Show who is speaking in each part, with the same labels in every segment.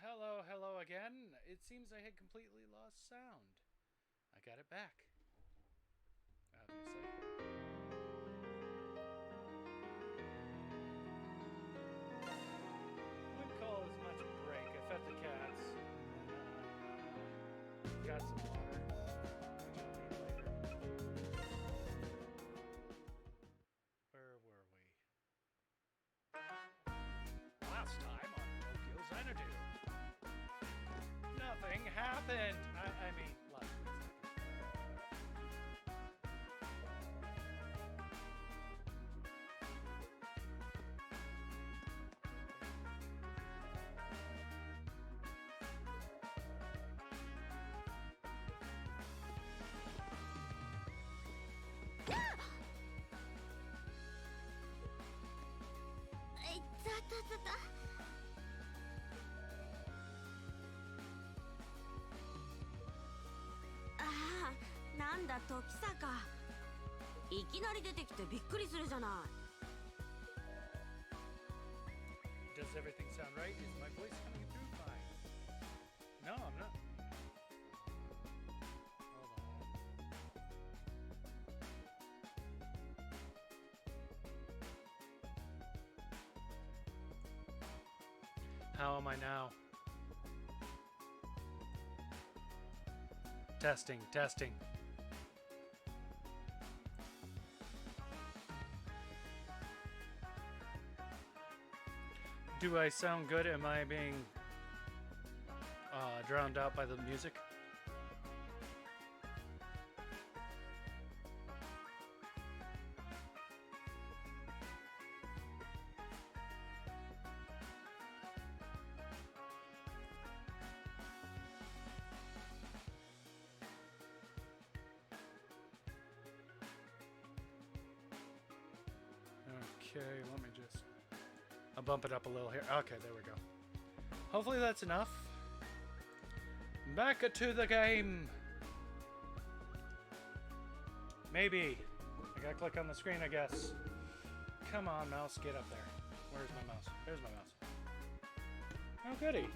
Speaker 1: Hello, hello again. It seems I had completely lost sound. I got it back, obviously. Wouldn't call it as much a break. I fed the cats. Got some water, which I'll need later. Where were we? Last time on Tokyo Xanadu. Nothing happened. I mean, last week's happened.
Speaker 2: ああ、なんだ時坂。いきなり出てきてびっくりするじゃない。
Speaker 1: Does everything sound right? Is my voice coming through fine? No, I'm not. Hold on. How am I now? Testing, testing. Do I sound good? Am I being drowned out by the music? Okay, let me just... I'll bump it up a little here. Okay, there we go. Hopefully that's enough. Back to the game. Maybe. I gotta click on the screen, I guess. Come on, mouse, get up there. Where's my mouse? There's my mouse. Oh, goody.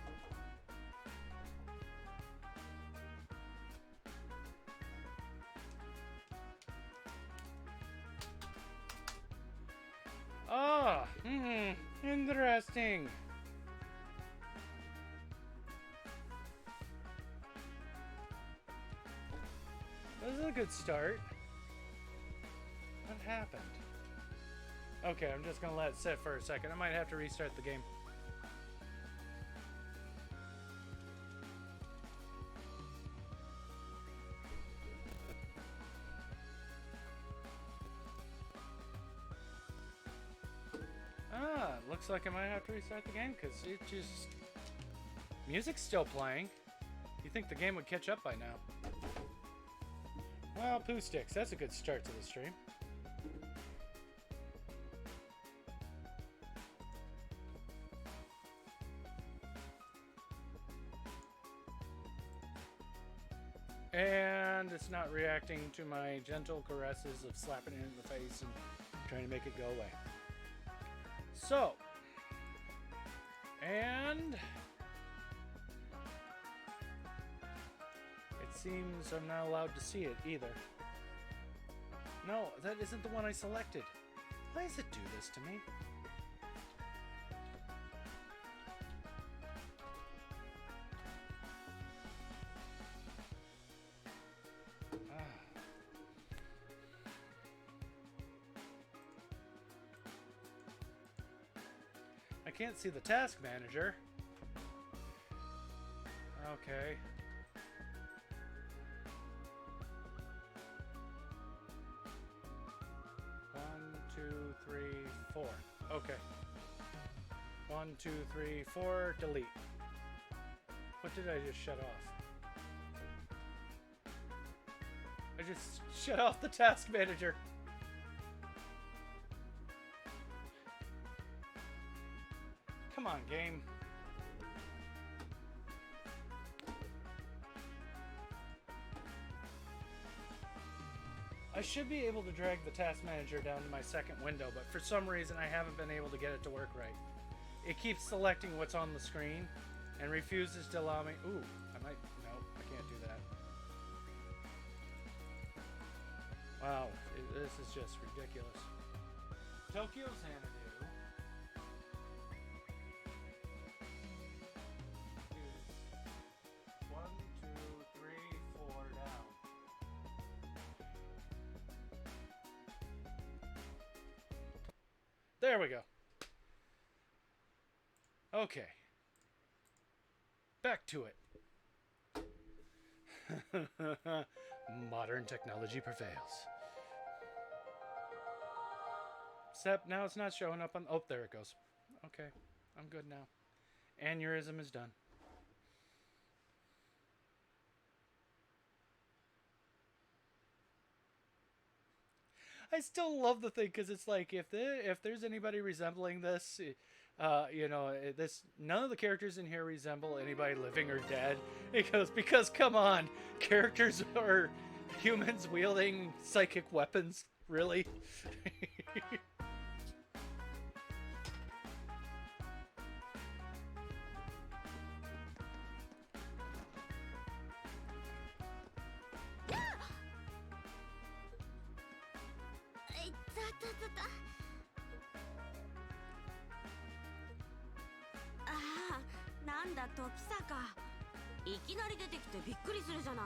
Speaker 1: Ah, interesting. This is a good start. What happened? Okay, I'm just gonna let it sit for a second. I might have to restart the game. Looks like I might have to restart the game because it just... Music's still playing. You think the game would catch up by now. Well, poo sticks. That's a good start to the stream. And it's not reacting to my gentle caresses of slapping it in the face and trying to make it go away. So, and it seems I'm not allowed to see it either. No, that isn't the one I selected. Why does it do this to me? I can't see the task manager. Okay. One, two, three, four. Okay. 1, 2, 3, 4. Delete. What did I just shut off? I just shut off the task manager. Come on, game. I should be able to drag the task manager down to my second window, but for some reason I haven't been able to get it to work right. It keeps selecting what's on the screen, and refuses to allow me. Ooh, I might. No, I can't do that. Wow, this is just ridiculous. Tokyo Xanadu is 1, 2, 3, 4 down. There we go. Okay. Back to it. Modern technology prevails. Except now it's not showing up on... Oh, there it goes. Okay. I'm good now. Aneurysm is done. I still love the thing because it's like if there's anybody resembling this, you know, none of the characters in here resemble anybody living or dead. It goes because come on, characters are humans wielding psychic weapons, really.
Speaker 2: ああ、なんだ時坂。いきなり出てきてびっくりするじゃない。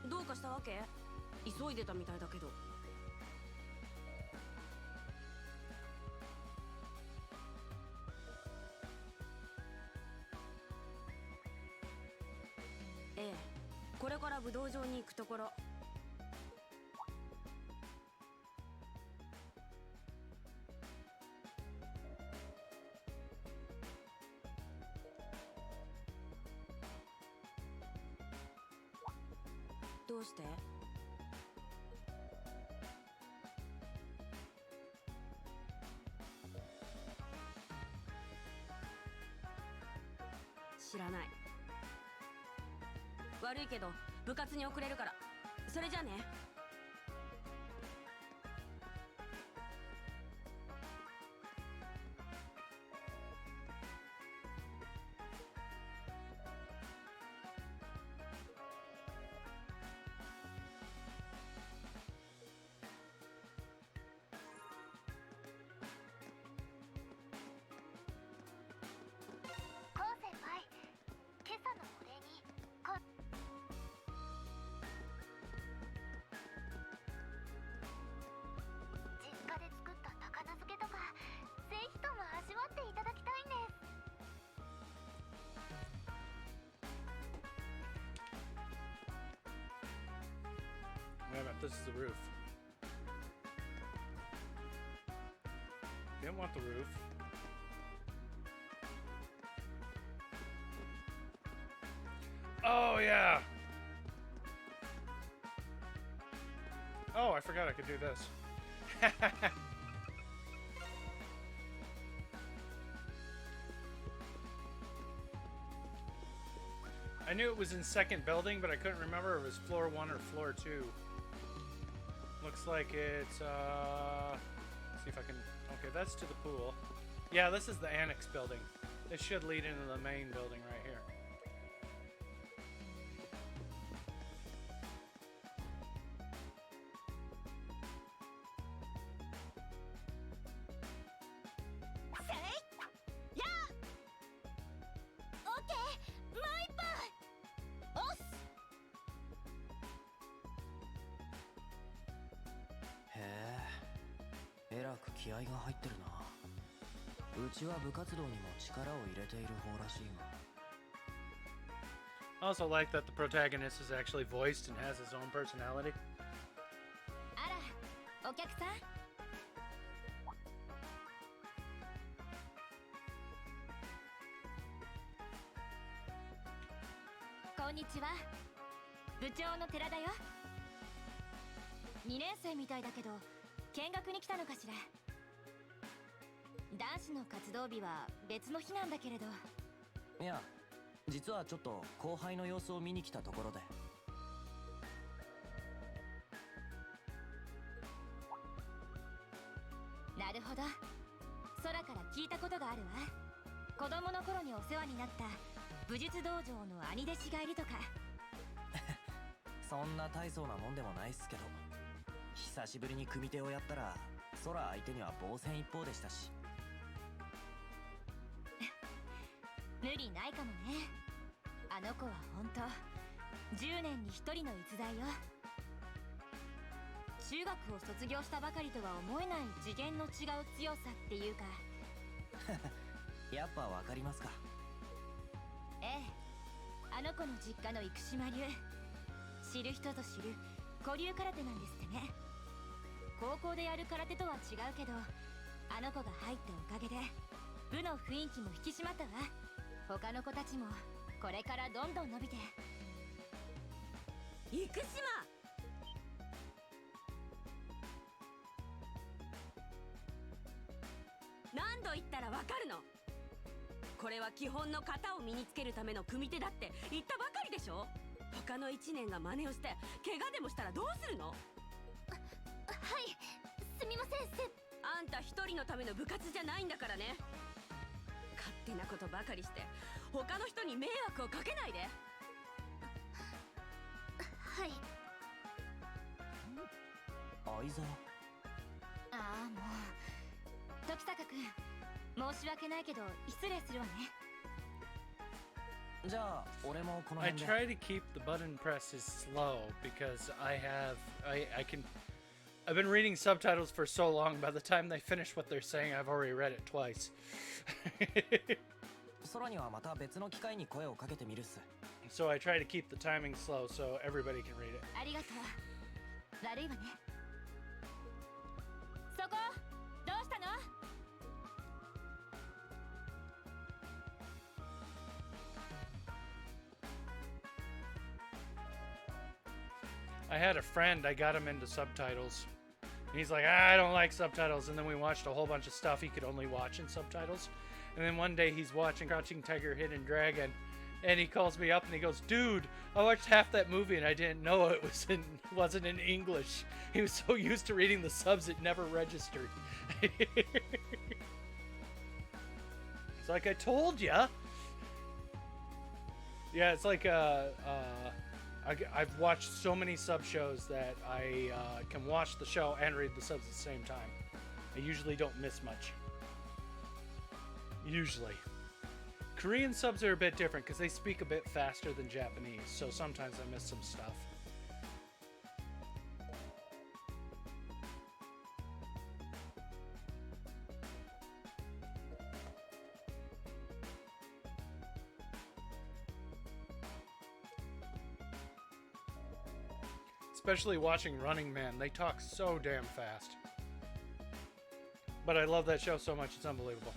Speaker 2: どうかしたわけ？急いでたみたいだけど。ええ、これから武道場に行くところ。どうして？知らない。悪いけど部活に遅れるから。それじゃあね。
Speaker 1: Wait a minute, this is the roof. Didn't want the roof. Oh, yeah! Oh, I forgot I could do this. I knew it was in second building, but I couldn't remember if it was floor 1 or floor 2. Looks like it's, let's see if I can, okay, that's to the pool. Yeah, this is the annex building. This should lead into the main building right here. I also like that the protagonist is actually voiced and has his own personality.
Speaker 2: あら、お客さん。こんにちは。部長の寺田よ。2年生みたいだけど、見学に来たのかしら。男子の活動日は別の日なんだけれど。
Speaker 3: いや、実はちょっと後輩の様子を見に来たところで。
Speaker 2: あるわ。子供の頃にお世話になった武術道場の兄弟子がいるとか。
Speaker 3: そんな大層なもんでもないっすけど、久しぶりに組手をやったら空相手には防戦一方でしたし。
Speaker 2: 無理ないかもね。あの子は本当10年に1人の逸材よ。中学を卒業したばかりとは思えない次元の違う強さっていうか。
Speaker 3: やっぱわかりますか。
Speaker 2: ええ、あの子の実家の生島流、知る人ぞ知る古流空手なんですってね。高校でやる空手とは違うけど、あの子が入ったおかげで部の雰囲気も引き締まったわ。他の子たちもこれからどんどん伸びて。生島、
Speaker 4: 何度言ったらわかるの。これは基本の型を身につけるための組手だって言ったばかりでしょ。他の1年が真似をして怪我でもしたらどうするの。
Speaker 2: はい、すみません。
Speaker 4: あんた一人のための部活じゃないんだからね。勝手なことばかりして他の人に迷惑をかけないで。
Speaker 2: はい。
Speaker 3: 相沢。
Speaker 2: ああ、もう時坂君、申し訳ないけど失礼するわね。
Speaker 3: じゃあ俺もこの
Speaker 1: I
Speaker 3: 辺で。
Speaker 1: try to keep the button presses slow because I can I've been reading subtitles for so long, by the time they finish what they're saying I've already read it twice.
Speaker 3: 空にはまた別の機会に声をかけてみるっす。
Speaker 1: So I try to keep the timing slow so everybody can read it.
Speaker 2: ありがとう。悪いわね。そこどうしたの。
Speaker 1: I had a friend, I got him into subtitles. And he's like, I don't like subtitles. And then we watched a whole bunch of stuff he could only watch in subtitles. And then one day he's watching Crouching Tiger, Hidden Dragon. And he calls me up and he goes, dude, I watched half that movie and I didn't know it wasn't in English. He was so used to reading the subs it never registered. It's like, I told ya. Yeah, it's like I've watched so many sub shows that I can watch the show and read the subs at the same time. I usually don't miss much. Usually. Korean subs are a bit different because they speak a bit faster than Japanese, so sometimes I miss some stuff. Especially watching Running Man, they talk so damn fast. But I love that show so much, it's unbelievable.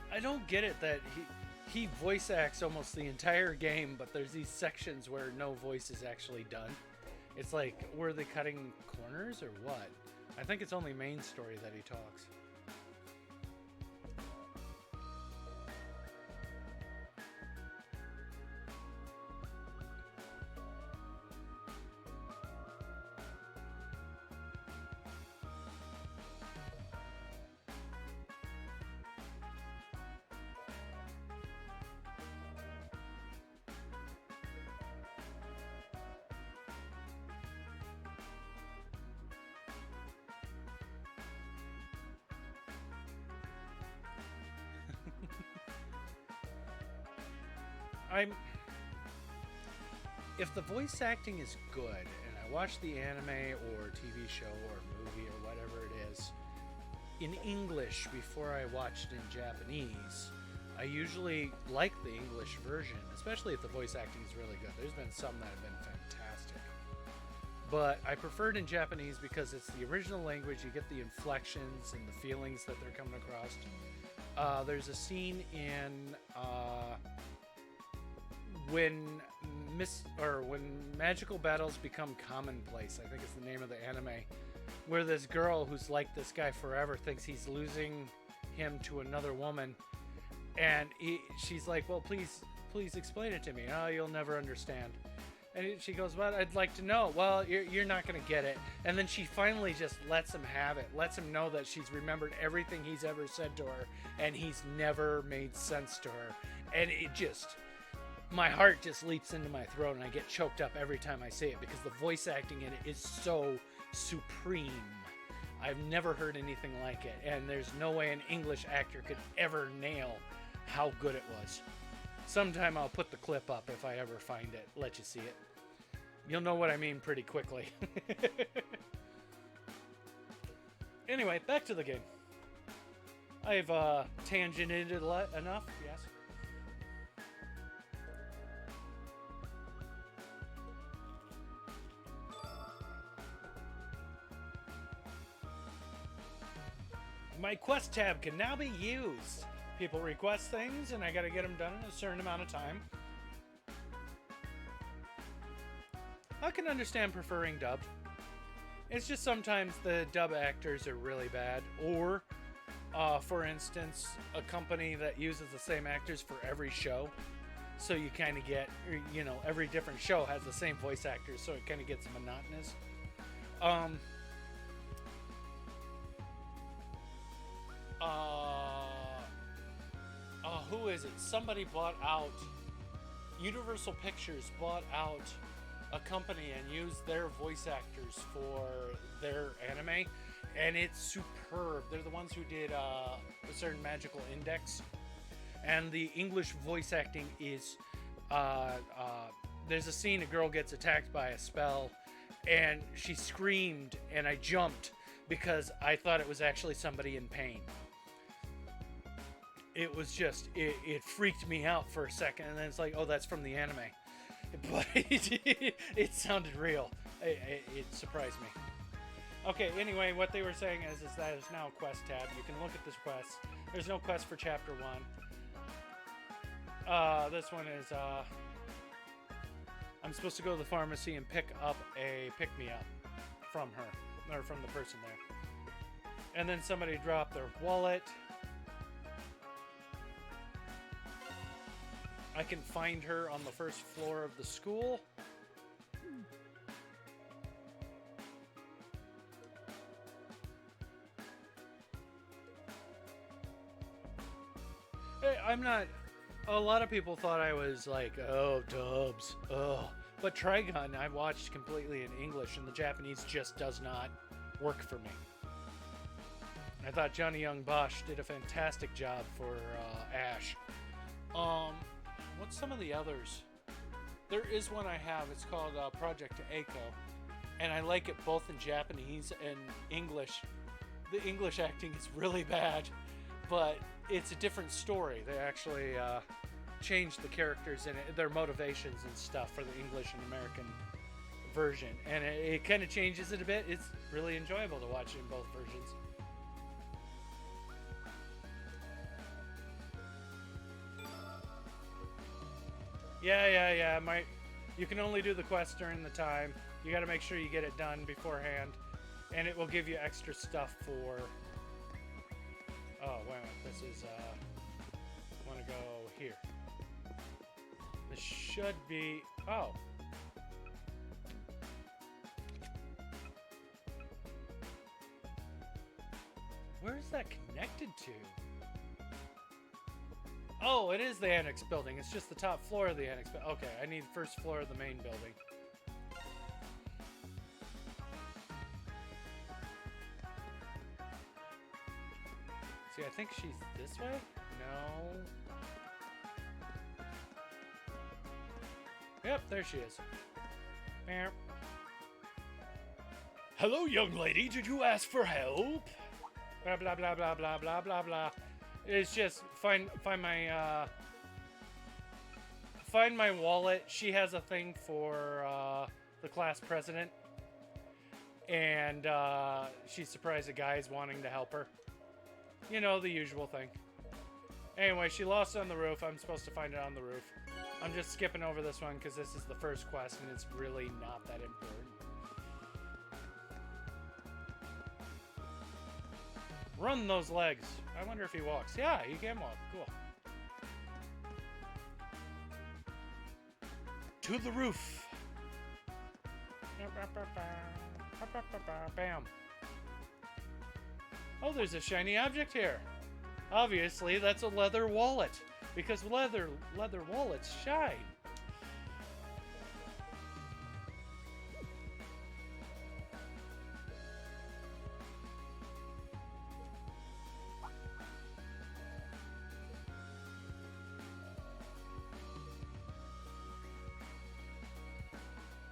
Speaker 1: I don't get it that he voice acts almost the entire game, but there's these sections where no voice is actually done. It's like, were they cutting corners or what? I think it's only main story that he talks. If the voice acting is good, and I watch the anime or TV show or movie or whatever it is in English before I watch it in Japanese, I usually like the English version, especially if the voice acting is really good. There's been some that have been fantastic. But I prefer it in Japanese because it's the original language, you get the inflections and the feelings that they're coming across. There's a scene in when when magical battles become commonplace, I think is the name of the anime, where this girl who's liked this guy forever thinks he's losing him to another woman, and she's like, well, please explain it to me. Oh, you'll never understand. And she goes, well, I'd like to know. Well, you're not going to get it. And then she finally just lets him have it, lets him know that she's remembered everything he's ever said to her, and he's never made sense to her. And it just, my heart just leaps into my throat, and I get choked up every time I say it, because the voice acting in it is so supreme. I've never heard anything like it, and there's no way an English actor could ever nail how good it was. Sometime I'll put the clip up if I ever find it, let you see it. You'll know what I mean pretty quickly. Anyway, back to the game. I've tangented enough, yes. My quest tab can now be used. People request things, and I gotta get them done in a certain amount of time. I can understand preferring dubbed. It's just sometimes the dub actors are really bad, or, for instance, a company that uses the same actors for every show. So you kind of get, you know, every different show has the same voice actors, so it kind of gets monotonous. Who is it? Somebody bought out, Universal Pictures bought out a company and used their voice actors for their anime, and it's superb. They're the ones who did a certain Magical Index, and the English voice acting is, there's a scene, a girl gets attacked by a spell, and she screamed, and I jumped because I thought it was actually somebody in pain. It was just, it freaked me out for a second, and then it's like, oh, that's from the anime. But it sounded real. It surprised me. Okay, anyway, what they were saying is that there's now a quest tab. You can look at this quest. There's no quest for Chapter 1. This one is, I'm supposed to go to the pharmacy and pick up a pick-me-up from her, or from the person there. And then somebody dropped their wallet. I can find her on the first floor of the school. Hey, I'm not... A lot of people thought I was like, oh, dubs. Oh. But Trigun, I watched completely in English, and the Japanese just does not work for me. I thought Johnny Young Bosch did a fantastic job for Ash. What's some of the others? There is one I have. It's called Project Echo, and I like it both in Japanese and English. The English acting is really bad, but it's a different story. They actually changed the characters and their motivations and stuff for the English and American version, and it kind of changes it a bit. It's really enjoyable to watch it in both versions. Yeah. You can only do the quest during the time. You got to make sure you get it done beforehand, and it will give you extra stuff for... Oh, wait a minute. This is, I want to go here. This should be... Oh. Where is that connected to? Oh, it is the annex building. It's just the top floor of the annex building. Okay, I need first floor of the main building. See, I think she's this way? No. Yep, there she is. Meow. Hello, young lady. Did you ask for help? Blah, blah, blah, blah, blah, blah, blah, blah. It's just find my wallet. She has a thing for the class president, and she's surprised a guy's wanting to help her. You know, the usual thing. Anyway, she lost it on the roof. I'm supposed to find it on the roof. I'm just skipping over this one because this is the first quest and it's really not that important. Run those legs. I wonder if he walks. Yeah, he can walk. Cool. To the roof. Bam. Oh, there's a shiny object here. Obviously, that's a leather wallet. Because leather wallets shine.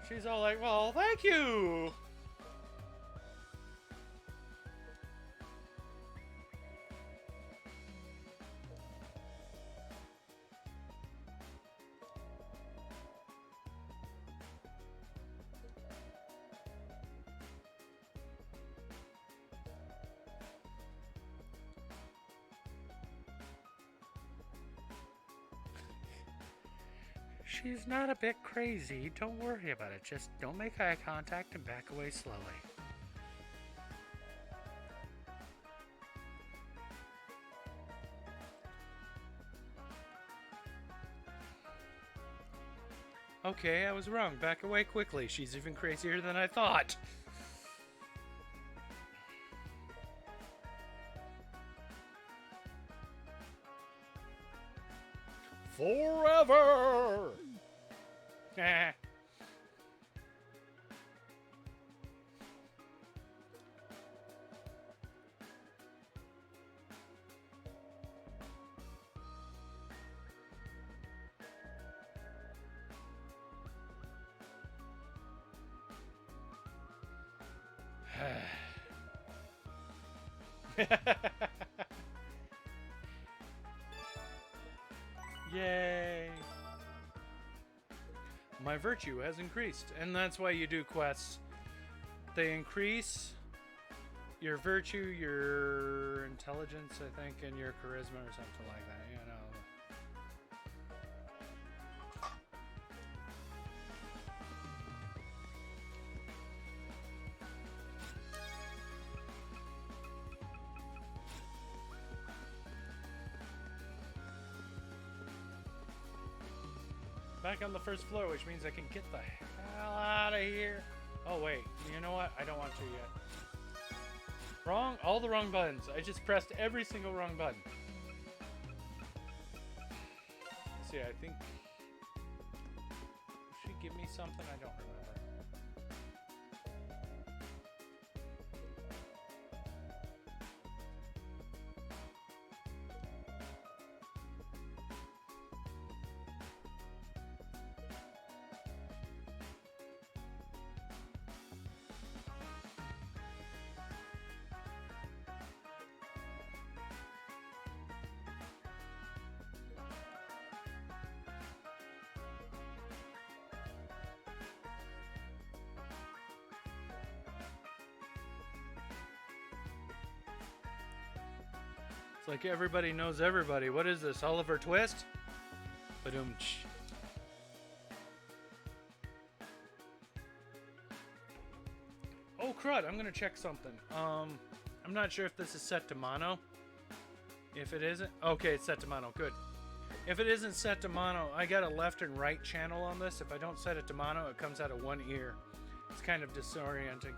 Speaker 1: She's all like, well, thank you. She's not a bit crazy. Don't worry about it. Just don't make eye contact and back away slowly. Okay, I was wrong. Back away quickly. She's even crazier than I thought. Forever! Yay! My virtue has increased, and that's why you do quests. They increase your virtue, your intelligence, I think, and your charisma or something like that, you know. Back on the first floor, which means I can get the hell out of here. Oh, wait. You know what? I don't want to yet. Wrong? All the wrong buttons. I just pressed every single wrong button. See, I think... Did she give me something? I don't remember. It's like everybody knows everybody. What is this, Oliver Twist? Ba-doom-tsh. Oh, crud, I'm gonna check something. I'm not sure if this is set to mono. If it isn't... Okay, it's set to mono. Good. If it isn't set to mono, I got a left and right channel on this. If I don't set it to mono, it comes out of one ear. It's kind of disorienting.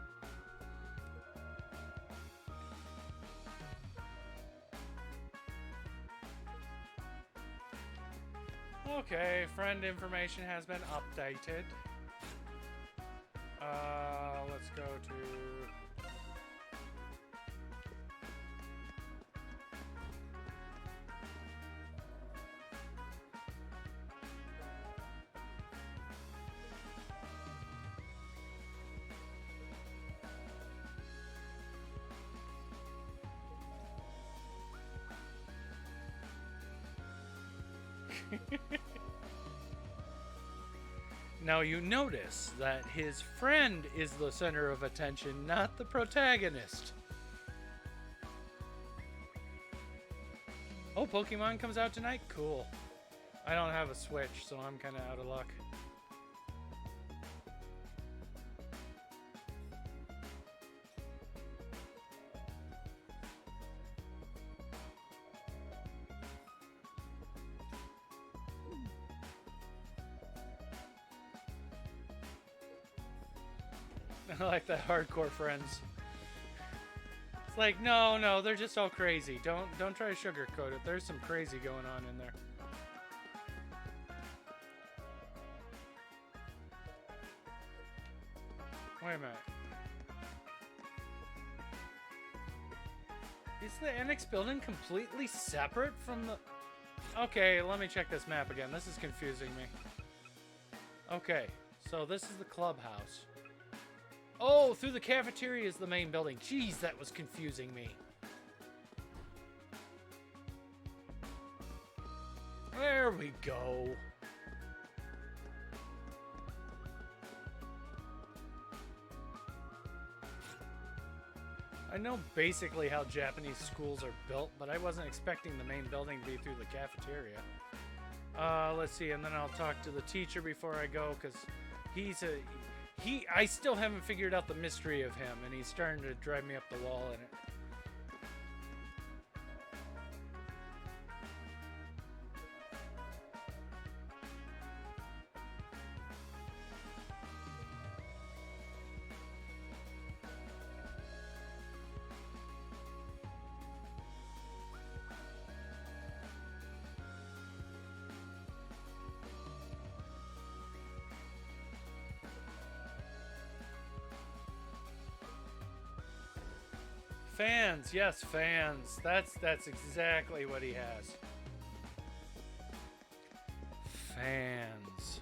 Speaker 1: Okay, friend information has been updated. Let's go to... Now you notice that his friend is the center of attention, not the protagonist. Oh, Pokemon comes out tonight? Cool. I don't have a Switch, so I'm kind of out of luck. I like that hardcore friends. It's like, no, they're just all crazy. Don't try to sugarcoat it. There's some crazy going on in there. Wait a minute. Is the annex building completely separate from the... Okay, let me check this map again. This is confusing me. Okay, so this is the clubhouse. Oh, through the cafeteria is the main building. Jeez, that was confusing me. There we go. I know basically how Japanese schools are built, but I wasn't expecting the main building to be through the cafeteria. Let's see, and then I'll talk to the teacher before I go, because I still haven't figured out the mystery of him, and he's starting to drive me up the wall in it. Fans, yes, fans. That's exactly what he has. Fans.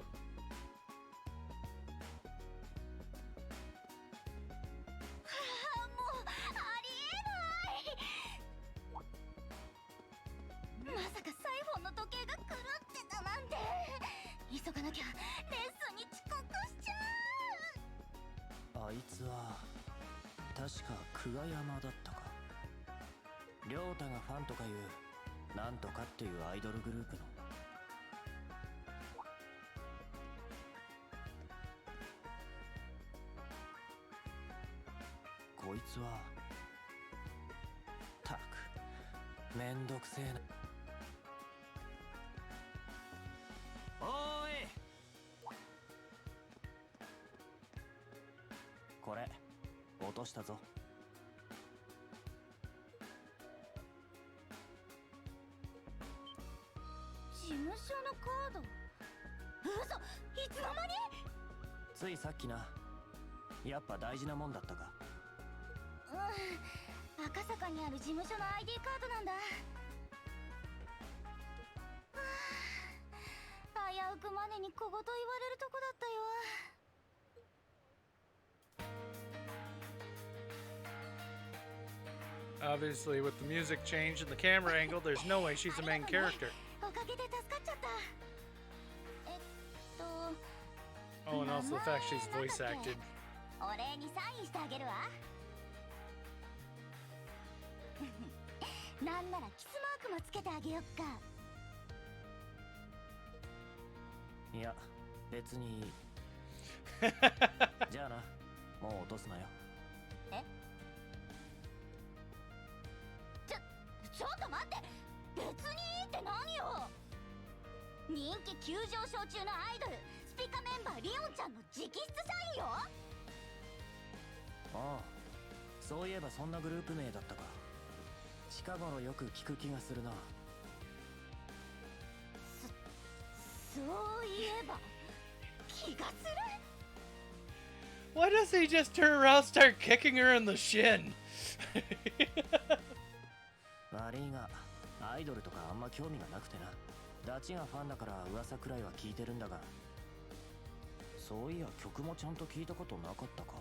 Speaker 1: Obviously, with the music change and the camera angle, there's no way she's the main character. Oh, and also the fact she's voice acted. Why does he just turn around and start kicking her in the shin?
Speaker 3: 悪いがアイドルとかあんま興味がなくてな。ダチがファンだから噂くらいは聞いてるんだが、そういや曲もちゃんと聞いたことなかったか。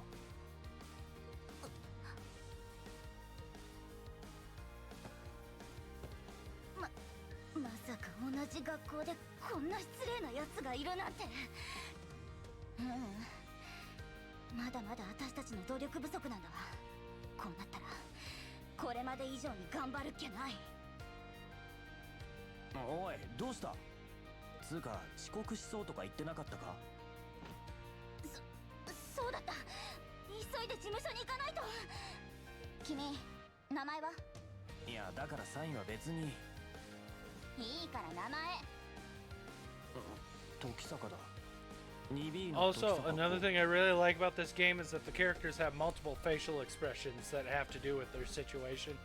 Speaker 2: まさか同じ学校でこんな失礼な奴がいるなんて。まだまだ私たちの努力不足なんだわ。こうなったらこれまで以上に頑張るっきゃない。
Speaker 3: おい、どうした？つうか遅刻しそうとか言ってなかったか？
Speaker 2: そうだった。急いで事務所に行かないと。君、名前は？
Speaker 3: いや、だからサインは別に。
Speaker 2: いいから名前。
Speaker 3: 時坂だ。2B の時
Speaker 1: Also,
Speaker 3: 坂。
Speaker 1: another thing I really like about this game is that the characters have multiple facial expressions that have to do with their situation,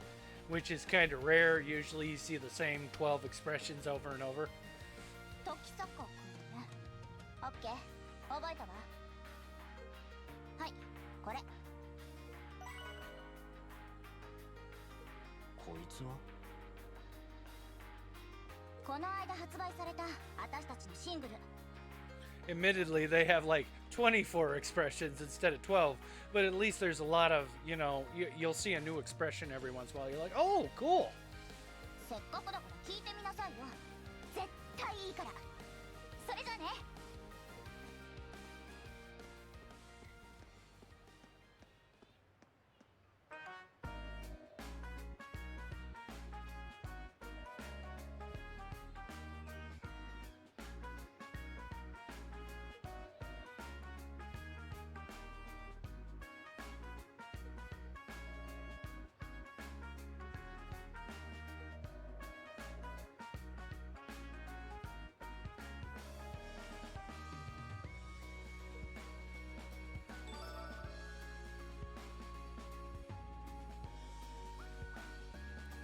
Speaker 1: which is kind of rare. Usually you see the same 12 expressions over and over.
Speaker 2: 時坂君ね。オッケー、覚えたわ。はい、これ。
Speaker 3: こいつは？
Speaker 2: この間発売された私たちのシングル。
Speaker 1: Admittedly, they have like 24 expressions instead of 12, but at least there's a lot of, you know, you'll see a new expression every once in a while. You're like, oh, cool.
Speaker 2: せっかくだから聞いてみなさいよ。絶対いいから。それじゃあね。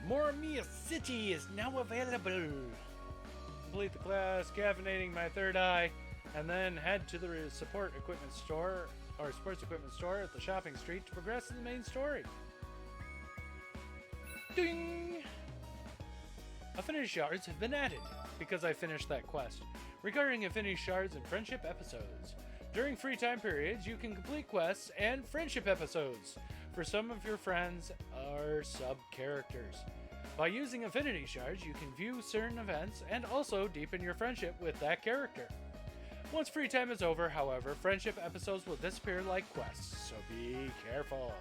Speaker 1: Morimiya City is now available. Complete the class, caffeinating my third eye, and then head to the support equipment store or sports equipment store at the shopping street to progress in the main story. Ding! Affinity shards have been added because I finished that quest. Regarding affinity shards and friendship episodes. During free time periods, you can complete quests and friendship episodes for some of your friends or sub-characters. By using affinity shards, you can view certain events and also deepen your friendship with that character. Once free time is over, however, friendship episodes will disappear like quests, so be careful.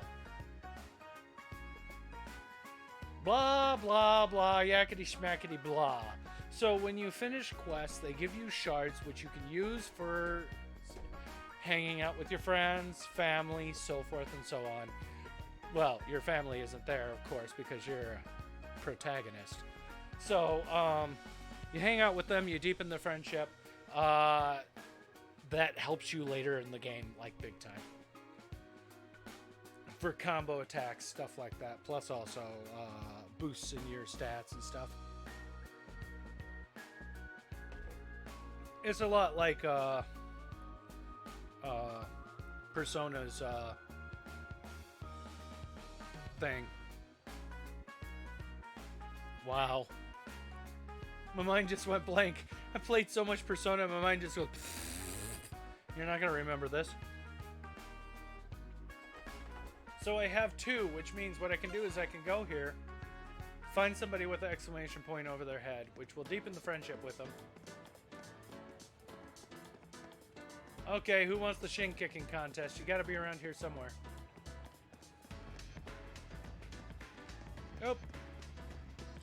Speaker 1: Blah, blah, blah, yakety schmackety blah. So when you finish quests, they give you shards which you can use for hanging out with your friends, family, so forth and so on. Well, your family isn't there, of course, because you're a protagonist. So, you hang out with them, you deepen the friendship. That helps you later in the game, like big time. For combo attacks, stuff like that. Plus also boosts in your stats and stuff. It's a lot like Persona's thing. Wow. My mind just went blank. I played so much Persona, my mind just goes... You're not going to remember this. So I have two, which means what I can do is I can go here, find somebody with an exclamation point over their head, which will deepen the friendship with them. Okay, who wants the shin kicking contest? You gotta be around here somewhere. Oh.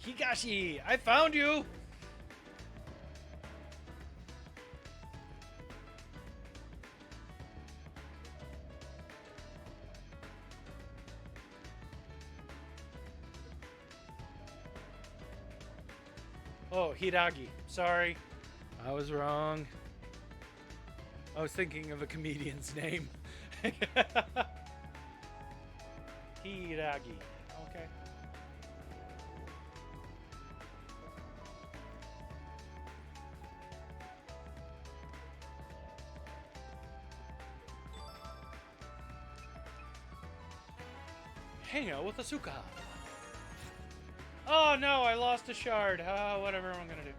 Speaker 1: Higashi, I found you! Oh, Hiragi. Sorry. I was wrong. I was thinking of a comedian's name. Hiragi. Okay. Hang out with Asuka. Oh no, I lost a shard. Whatever I'm gonna do.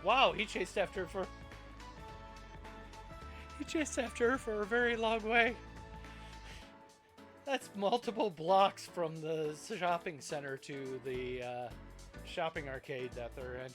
Speaker 1: Wow, he chased after her for a very long way. That's multiple blocks from the shopping center to the shopping arcade that they're in.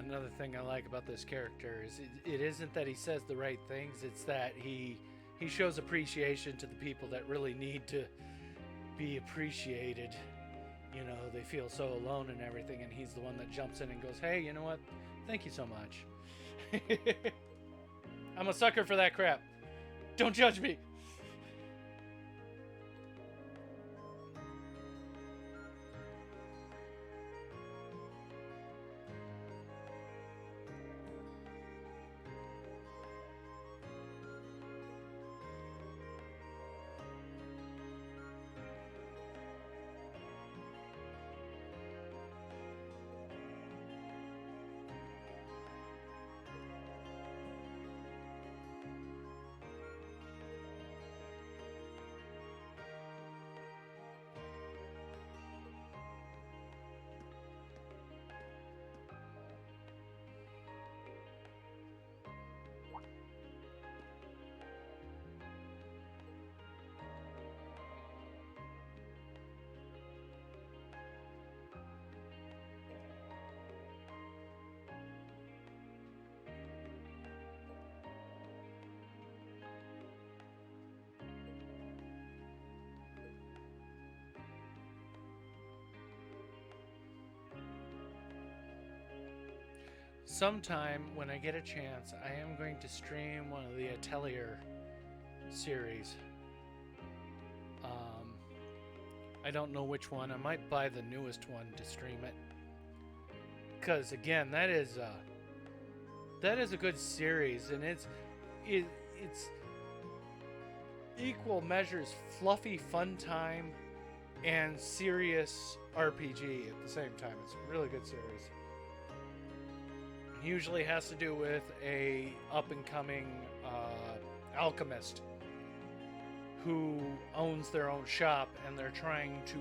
Speaker 1: Another thing I like about this character is it isn't that he says the right things, it's that he shows appreciation to the people that really need to be appreciated. You know, they feel so alone and everything, and he's the one that jumps in and goes, hey, you know what? Thank you so much. I'm a sucker for that crap. Don't judge me. Sometime when I get a chance, I am going to stream one of the Atelier series. I don't know which one. I might buy the newest one to stream it. Because again, that is a good series, and it's equal measures fluffy fun time and serious RPG at the same time. It's a really good series. Usually has to do with a up-and-coming alchemist who owns their own shop, and they're trying to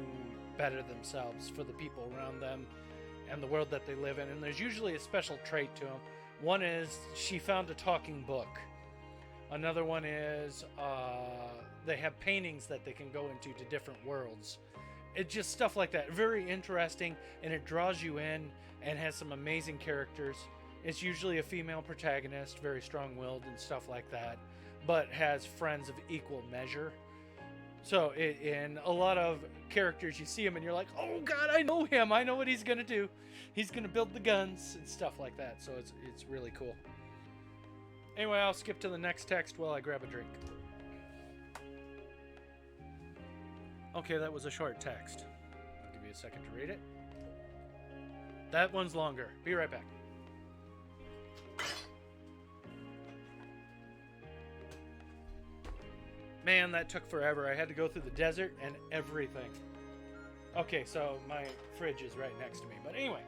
Speaker 1: better themselves for the people around them and the world that they live in. And there's usually a special trait to them. One is she found a talking book. Another one is they have paintings that they can go into to different worlds. It's just stuff like that. Very interesting, and it draws you in and has some amazing characters. It's usually a female protagonist, very strong-willed and stuff like that, but has friends of equal measure. So in a lot of characters, you see him and you're like, oh god, I know him. I know what he's going to do. He's going to build the guns and stuff like that. So it's really cool. Anyway, I'll skip to the next text while I grab a drink. Okay, that was a short text. I'll give you a second to read it. That one's longer. Be right back. Man, that took forever. I had to go through the desert and everything. Okay, so my fridge is right next to me. But anyway.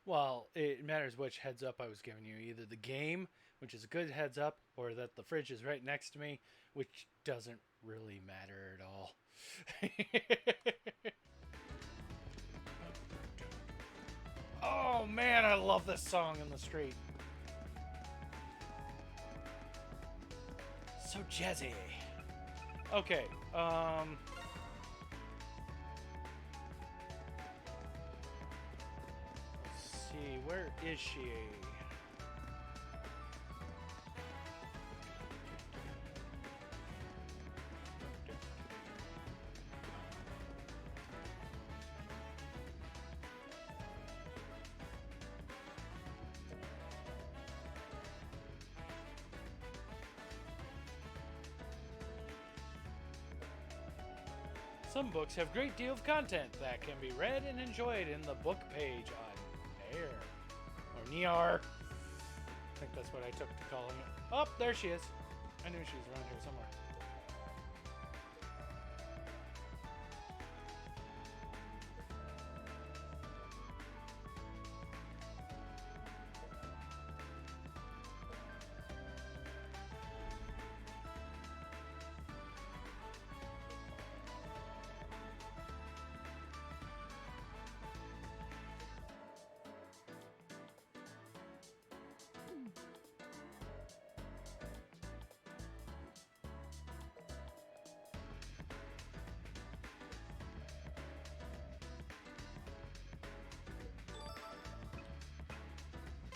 Speaker 1: Well, it matters which heads up I was giving you. Either the game, which is a good heads up, or that the fridge is right next to me, which doesn't really matter at all. Oh man, I love this song in the street. So jazzy. Okay, let's see, where is she? Some books have a great deal of content that can be read and enjoyed in the book page on Nair. Or Niar. I think that's what I took to calling it. Oh, there she is. I knew she was around here somewhere.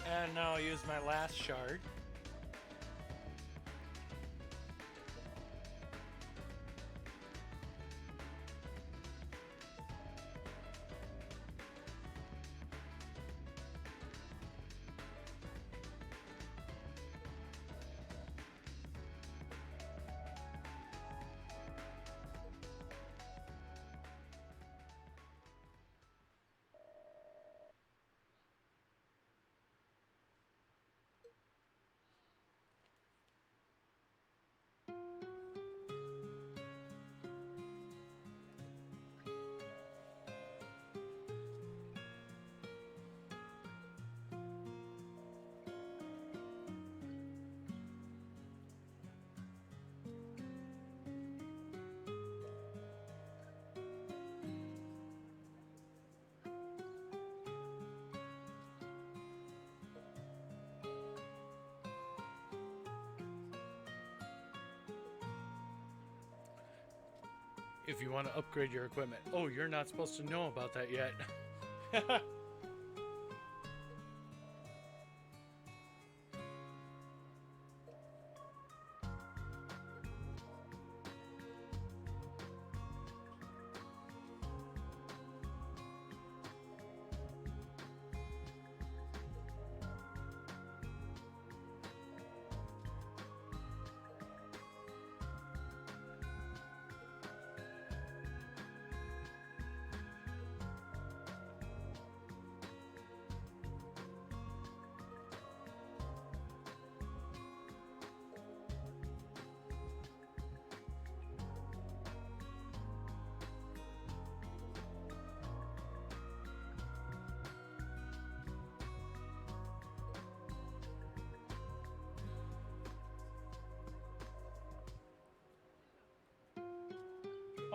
Speaker 1: And now I'll use my last shard. If you want to upgrade your equipment. Oh, you're not supposed to know about that yet.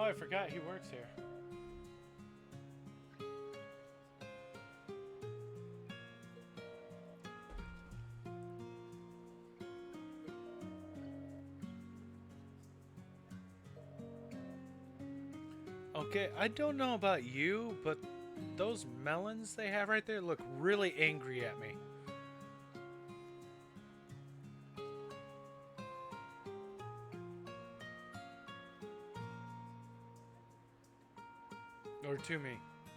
Speaker 1: Oh, I forgot he works here. Okay, I don't know about you, but those melons they have right there look really angry at me. Or to me.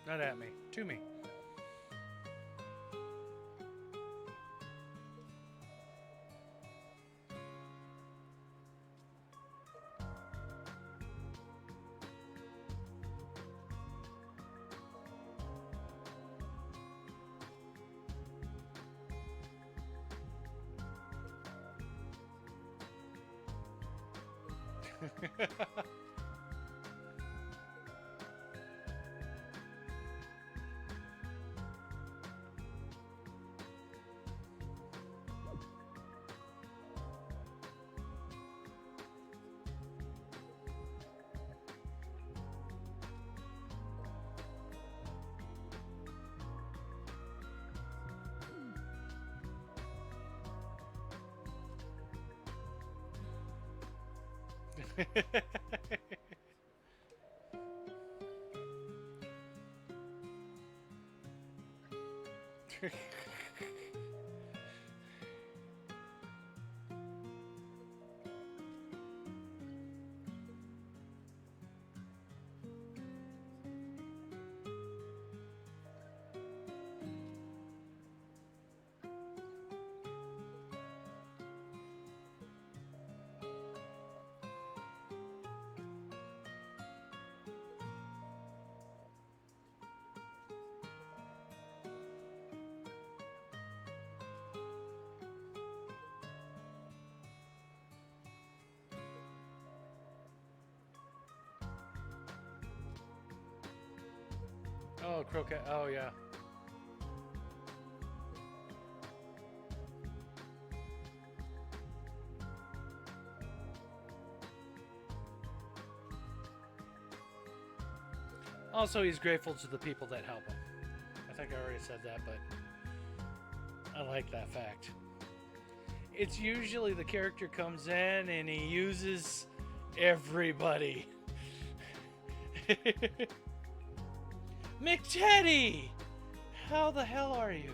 Speaker 1: Not at me. To me. Oh, croquet. Oh, yeah. Also, he's grateful to the people that help him. I think I already said that, but I like that fact. It's usually the character comes in and he uses everybody. McTeddy! How the hell are you?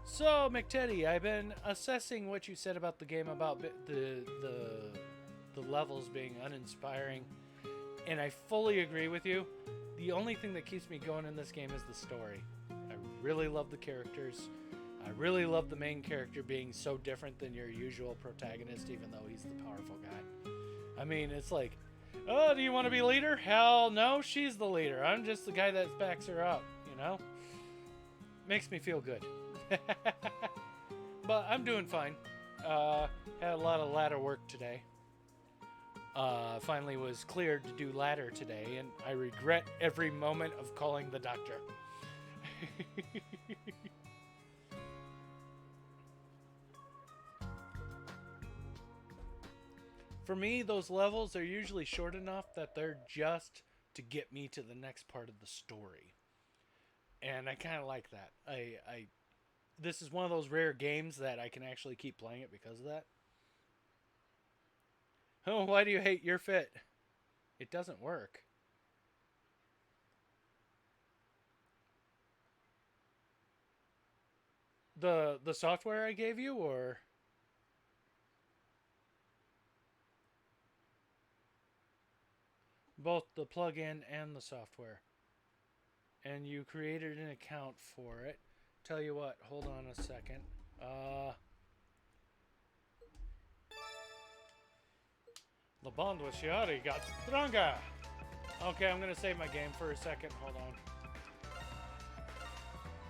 Speaker 1: So, McTeddy, I've been assessing what you said about the game, about the levels being uninspiring, and I fully agree with you. The only thing that keeps me going in this game is the story. I really love the characters. I really love the main character being so different than your usual protagonist, even though he's the powerful guy. I mean, it's like, oh, do you want to be leader? Hell no, she's the leader. I'm just the guy that backs her up, you know? Makes me feel good. But I'm doing fine. Had a lot of ladder work today. Finally was cleared to do ladder today, and I regret every moment of calling the doctor. For me, those levels are usually short enough that they're just to get me to the next part of the story. And I kind of like that. This is one of those rare games that I can actually keep playing it because of that. Oh, why do you hate your fit? It doesn't work. The software I gave you, or both the plugin and the software? And you created an account for it. Tell you what, hold on a second. The bond with Shiori got stronger. Okay, I'm gonna save my game for a second. Hold on.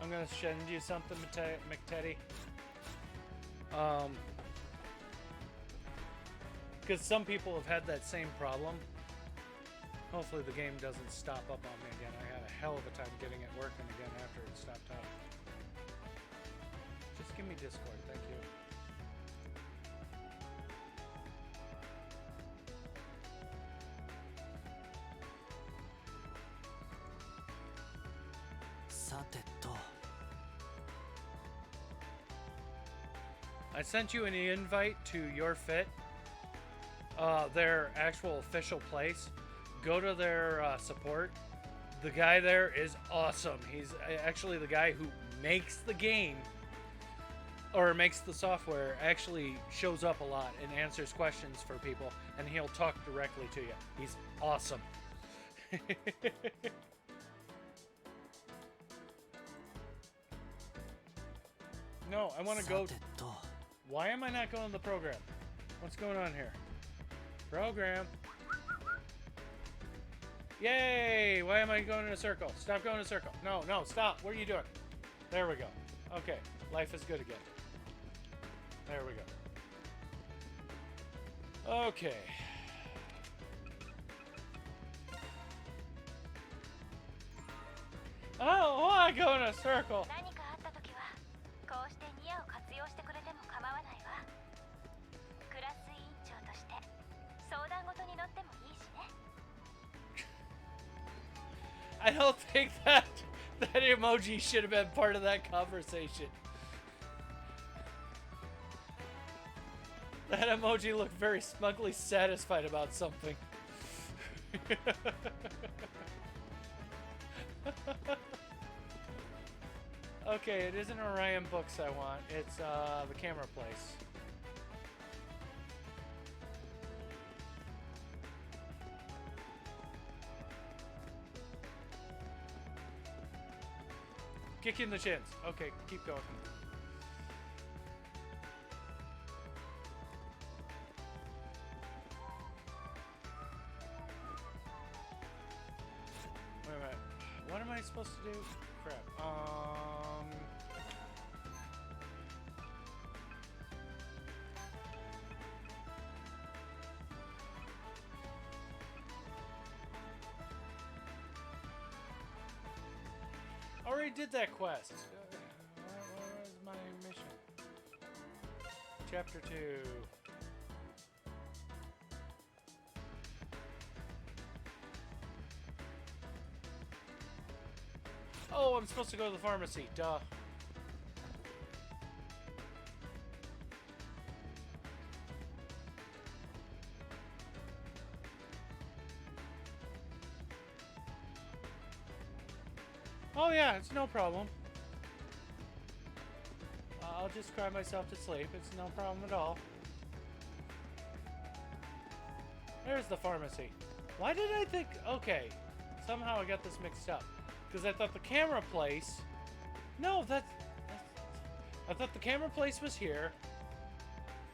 Speaker 1: I'm gonna send you something, McTeddy. Because some people have had that same problem. Hopefully the game doesn't stop up on me again. I had a hell of a time getting it working again after it stopped up. Just give me Discord, thank you. I sent you an invite to Your Fit, their actual official place. Go to their support. The guy there is awesome. He's actually the guy who makes the game, or makes the software, actually shows up a lot and answers questions for people, and he'll talk directly to you. He's awesome. No, I want to go. Why am I not going to the program? What's going on here? Program. Yay! Why am I going in a circle? Stop going in a circle. No, no, stop. What are you doing? There we go. Okay, life is good again. There we go. Okay. Oh, why go in a circle? I don't think that That emoji should have been part of that conversation. That emoji looked very smugly satisfied about something. Okay, it isn't Orion Books I want. It's the camera place. Kick in the chins. Okay, keep going. Wait a minute. What am I supposed to do? Crap. Already did that quest. What is my mission? Chapter 2. Oh, I'm supposed to go to the pharmacy. Duh. Oh yeah, it's no problem. I'll just cry myself to sleep. It's no problem at all. There's the pharmacy. Why did I think... Okay. Somehow I got this mixed up. Because I thought the camera place... No, that's... I thought the camera place was here.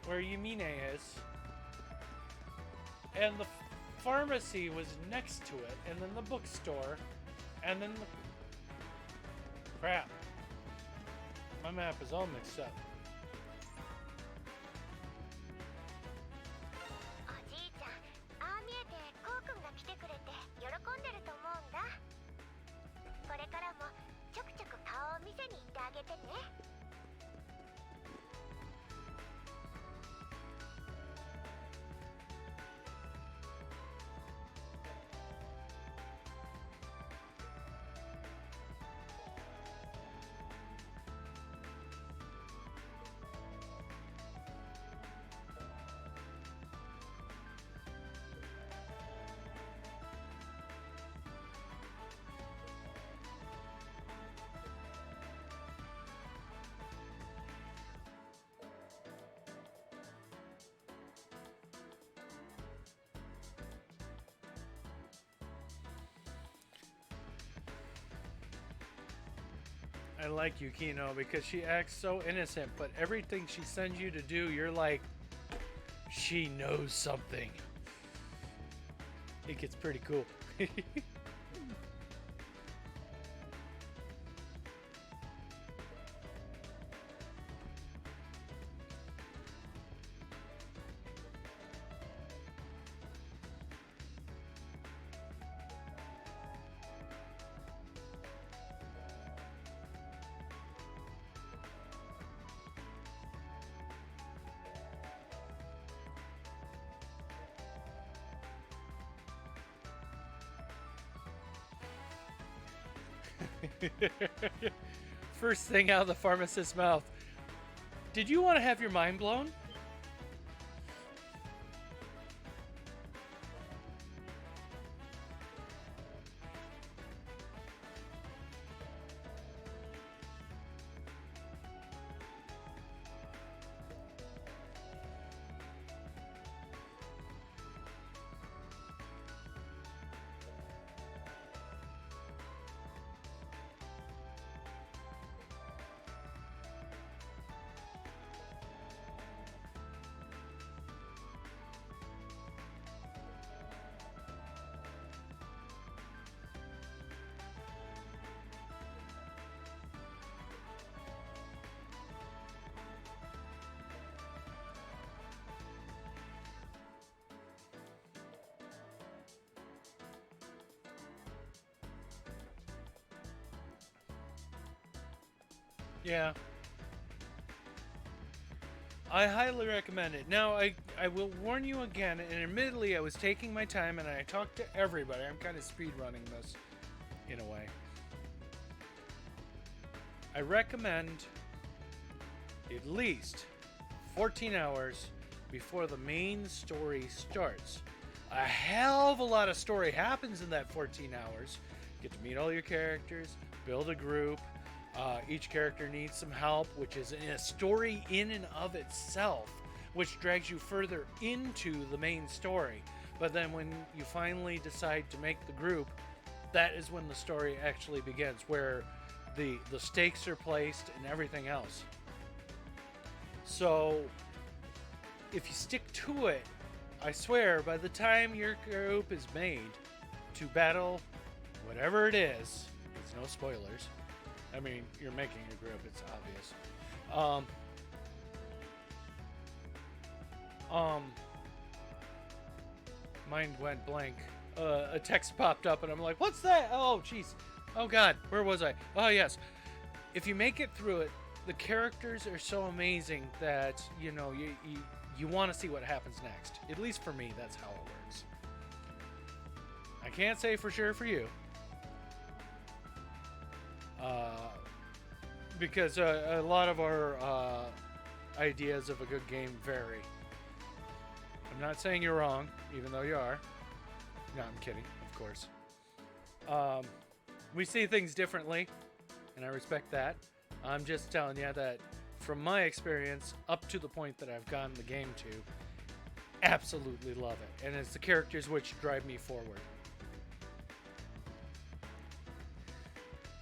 Speaker 1: Where Yumine is. And the pharmacy was next to it. And then the bookstore. And then the... Crap. My map is all mixed up.
Speaker 5: おじいちゃん、ああ見えてコウ君が来てくれて喜んでると思うんだ。これからもちょくちょく顔を見せに行ってあげてね。
Speaker 1: I like Yukino because she acts so innocent, but everything she sends you to do, you're like, she knows something. It gets pretty cool. First thing out of the pharmacist's mouth. Did you want to have your mind blown? Yeah. I highly recommend it. Now, I will warn you again, and admittedly, I was taking my time and I talked to everybody. I'm kind of speed running this, in a way. I recommend at least 14 hours before the main story starts. A hell of a lot of story happens in that 14 hours. Get to meet all your characters, build a group. Each character needs some help, which is a story in and of itself, which drags you further into the main story. But then when you finally decide to make the group, that is when the story actually begins, where the stakes are placed and everything else. So if you stick to it, I swear, by the time your group is made to battle whatever it is, it's no spoilers. I mean, you're making a group, it's obvious. Mind went blank. A text popped up and I'm like, what's that? Oh, jeez. Oh, God. Where was I? Oh, yes. If you make it through it, the characters are so amazing that, you know, you want to see what happens next. At least for me, that's how it works. I can't say for sure for you. Because a lot of our ideas of a good game vary. I'm not saying you're wrong, even though you are. No, I'm kidding, of course. We see things differently, and I respect that. I'm just telling you that from my experience, up to the point that I've gotten the game to, absolutely love it. And it's the characters which drive me forward.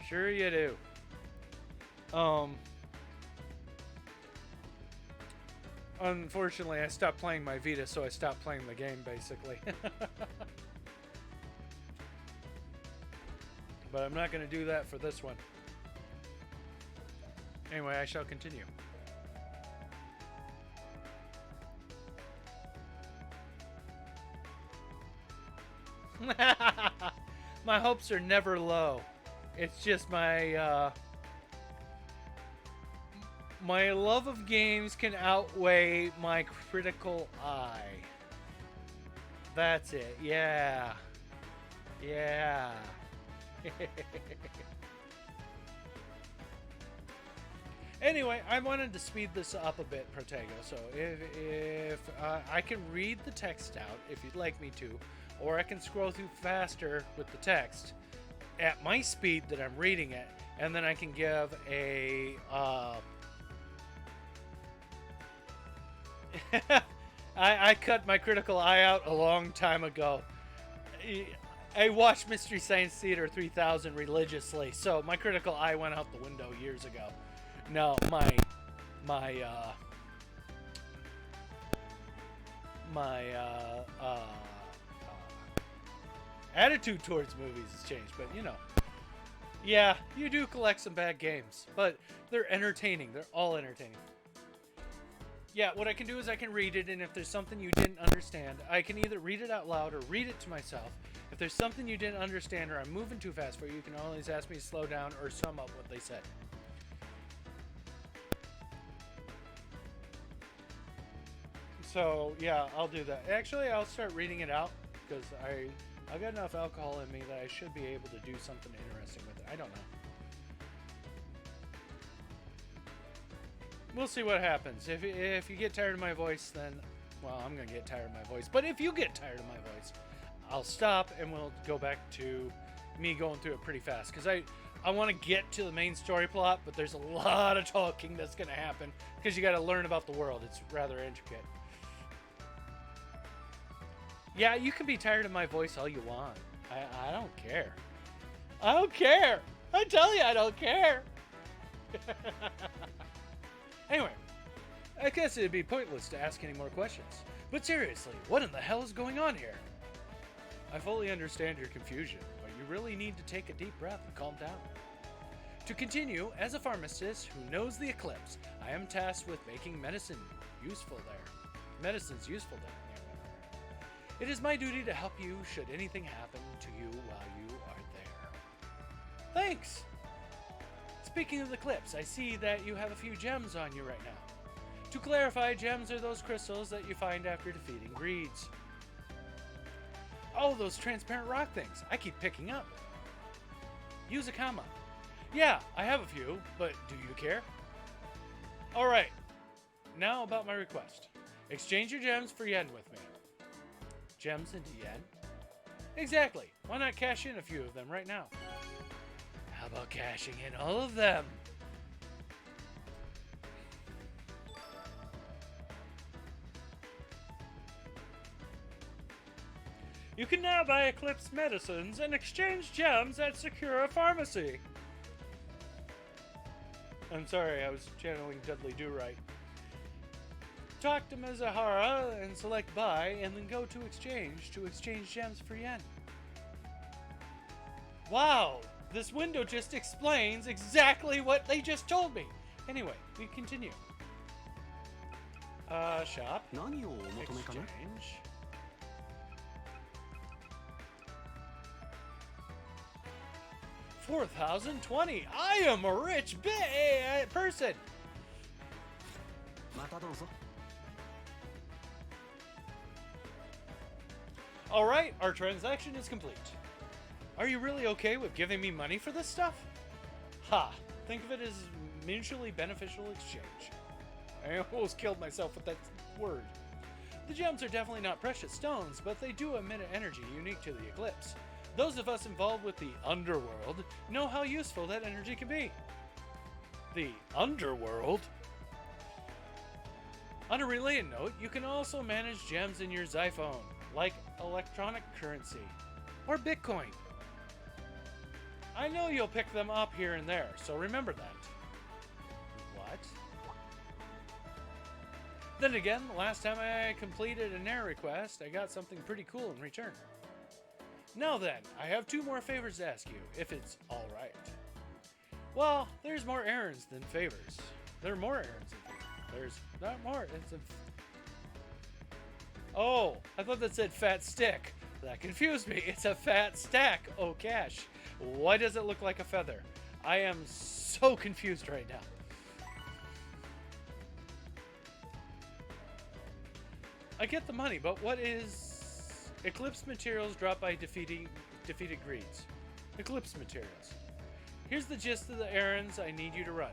Speaker 1: Sure you do. Unfortunately, I stopped playing my Vita, so I stopped playing the game, basically. But I'm not going to do that for this one. Anyway, I shall continue. My hopes are never low. It's just my my love of games can outweigh my critical eye. That's it. Yeah. Yeah. Anyway, I wanted to speed this up a bit, Protego. So if I can read the text out, if you'd like me to, or I can scroll through faster with the text at my speed that I'm reading it, and then I can give a I cut my critical eye out a long time ago. I watched Mystery Science Theater 3000 religiously, so my critical eye went out the window years ago. No, my attitude towards movies has changed, but you know. Yeah, you do collect some bad games, but they're entertaining. They're all entertaining. Yeah, what I can do is I can read it, and if there's something you didn't understand, I can either read it out loud or read it to myself. If there's something you didn't understand or I'm moving too fast for you, you can always ask me to slow down or sum up what they said. So, yeah, I'll do that. Actually, I'll start reading it out, because I've got enough alcohol in me that I should be able to do something interesting with it. I don't know. We'll see what happens. If you get tired of my voice, then, well, I'm going to get tired of my voice. But if you get tired of my voice, I'll stop and we'll go back to me going through it pretty fast. Because I want to get to the main story plot, but there's a lot of talking that's going to happen. Because you got to learn about the world. It's rather intricate. Yeah, you can be tired of my voice all you want. I don't care. I don't care. I tell you, I don't care. Anyway, I guess it'd be pointless to ask any more questions. But seriously, what in the hell is going on here? I fully understand your confusion, but you really need to take a deep breath and calm down. To continue, as a pharmacist who knows the eclipse, I am tasked with making medicines useful there. It is my duty to help you should anything happen to you while you are there. Thanks! Speaking of the eclipse, I see that you have a few gems on you right now. To clarify, gems are those crystals that you find after defeating greeds. Oh, those transparent rock things. I keep picking up. Use a comma. Yeah, I have a few, but do you care? Alright, now about my request. Exchange your gems for yen with me. Gems into yen? Exactly. Why not cash in a few of them right now? How about cashing in all of them? You can now buy Eclipse medicines and exchange gems at Sakura Pharmacy. I'm sorry, I was channeling Dudley Do-Right. Talk to Mizuhara and select buy, and then go to exchange gems for yen. Wow, this window just explains exactly what they just told me. Anyway, we continue. Shop.
Speaker 6: 何をお求めかな
Speaker 1: Exchange. $4,020. I am a rich person.
Speaker 6: またどうぞ
Speaker 1: Alright, our transaction is complete. Are you really okay with giving me money for this stuff? Ha! Think of it as mutually beneficial exchange. I almost killed myself with that word. The gems are definitely not precious stones, but they do emit an energy unique to the eclipse. Those of us involved with the underworld know how useful that energy can be. The underworld? On a related note, you can also manage gems in your Xiphone, like electronic currency, or Bitcoin. I know you'll pick them up here and there, so remember that. What? Then again, last time I completed an air request, I got something pretty cool in return. Now then, I have two more favors to ask you, if it's alright. Well, there's more errands than favors. There are more errands than favors. There's not more. It's a... Oh, I thought that said fat stick. That confused me. It's a fat stack. Oh, cash. Why does it look like a feather? I am so confused right now. I get the money, but what is... Eclipse materials dropped by defeated greeds. Eclipse materials. Here's the gist of the errands I need you to run.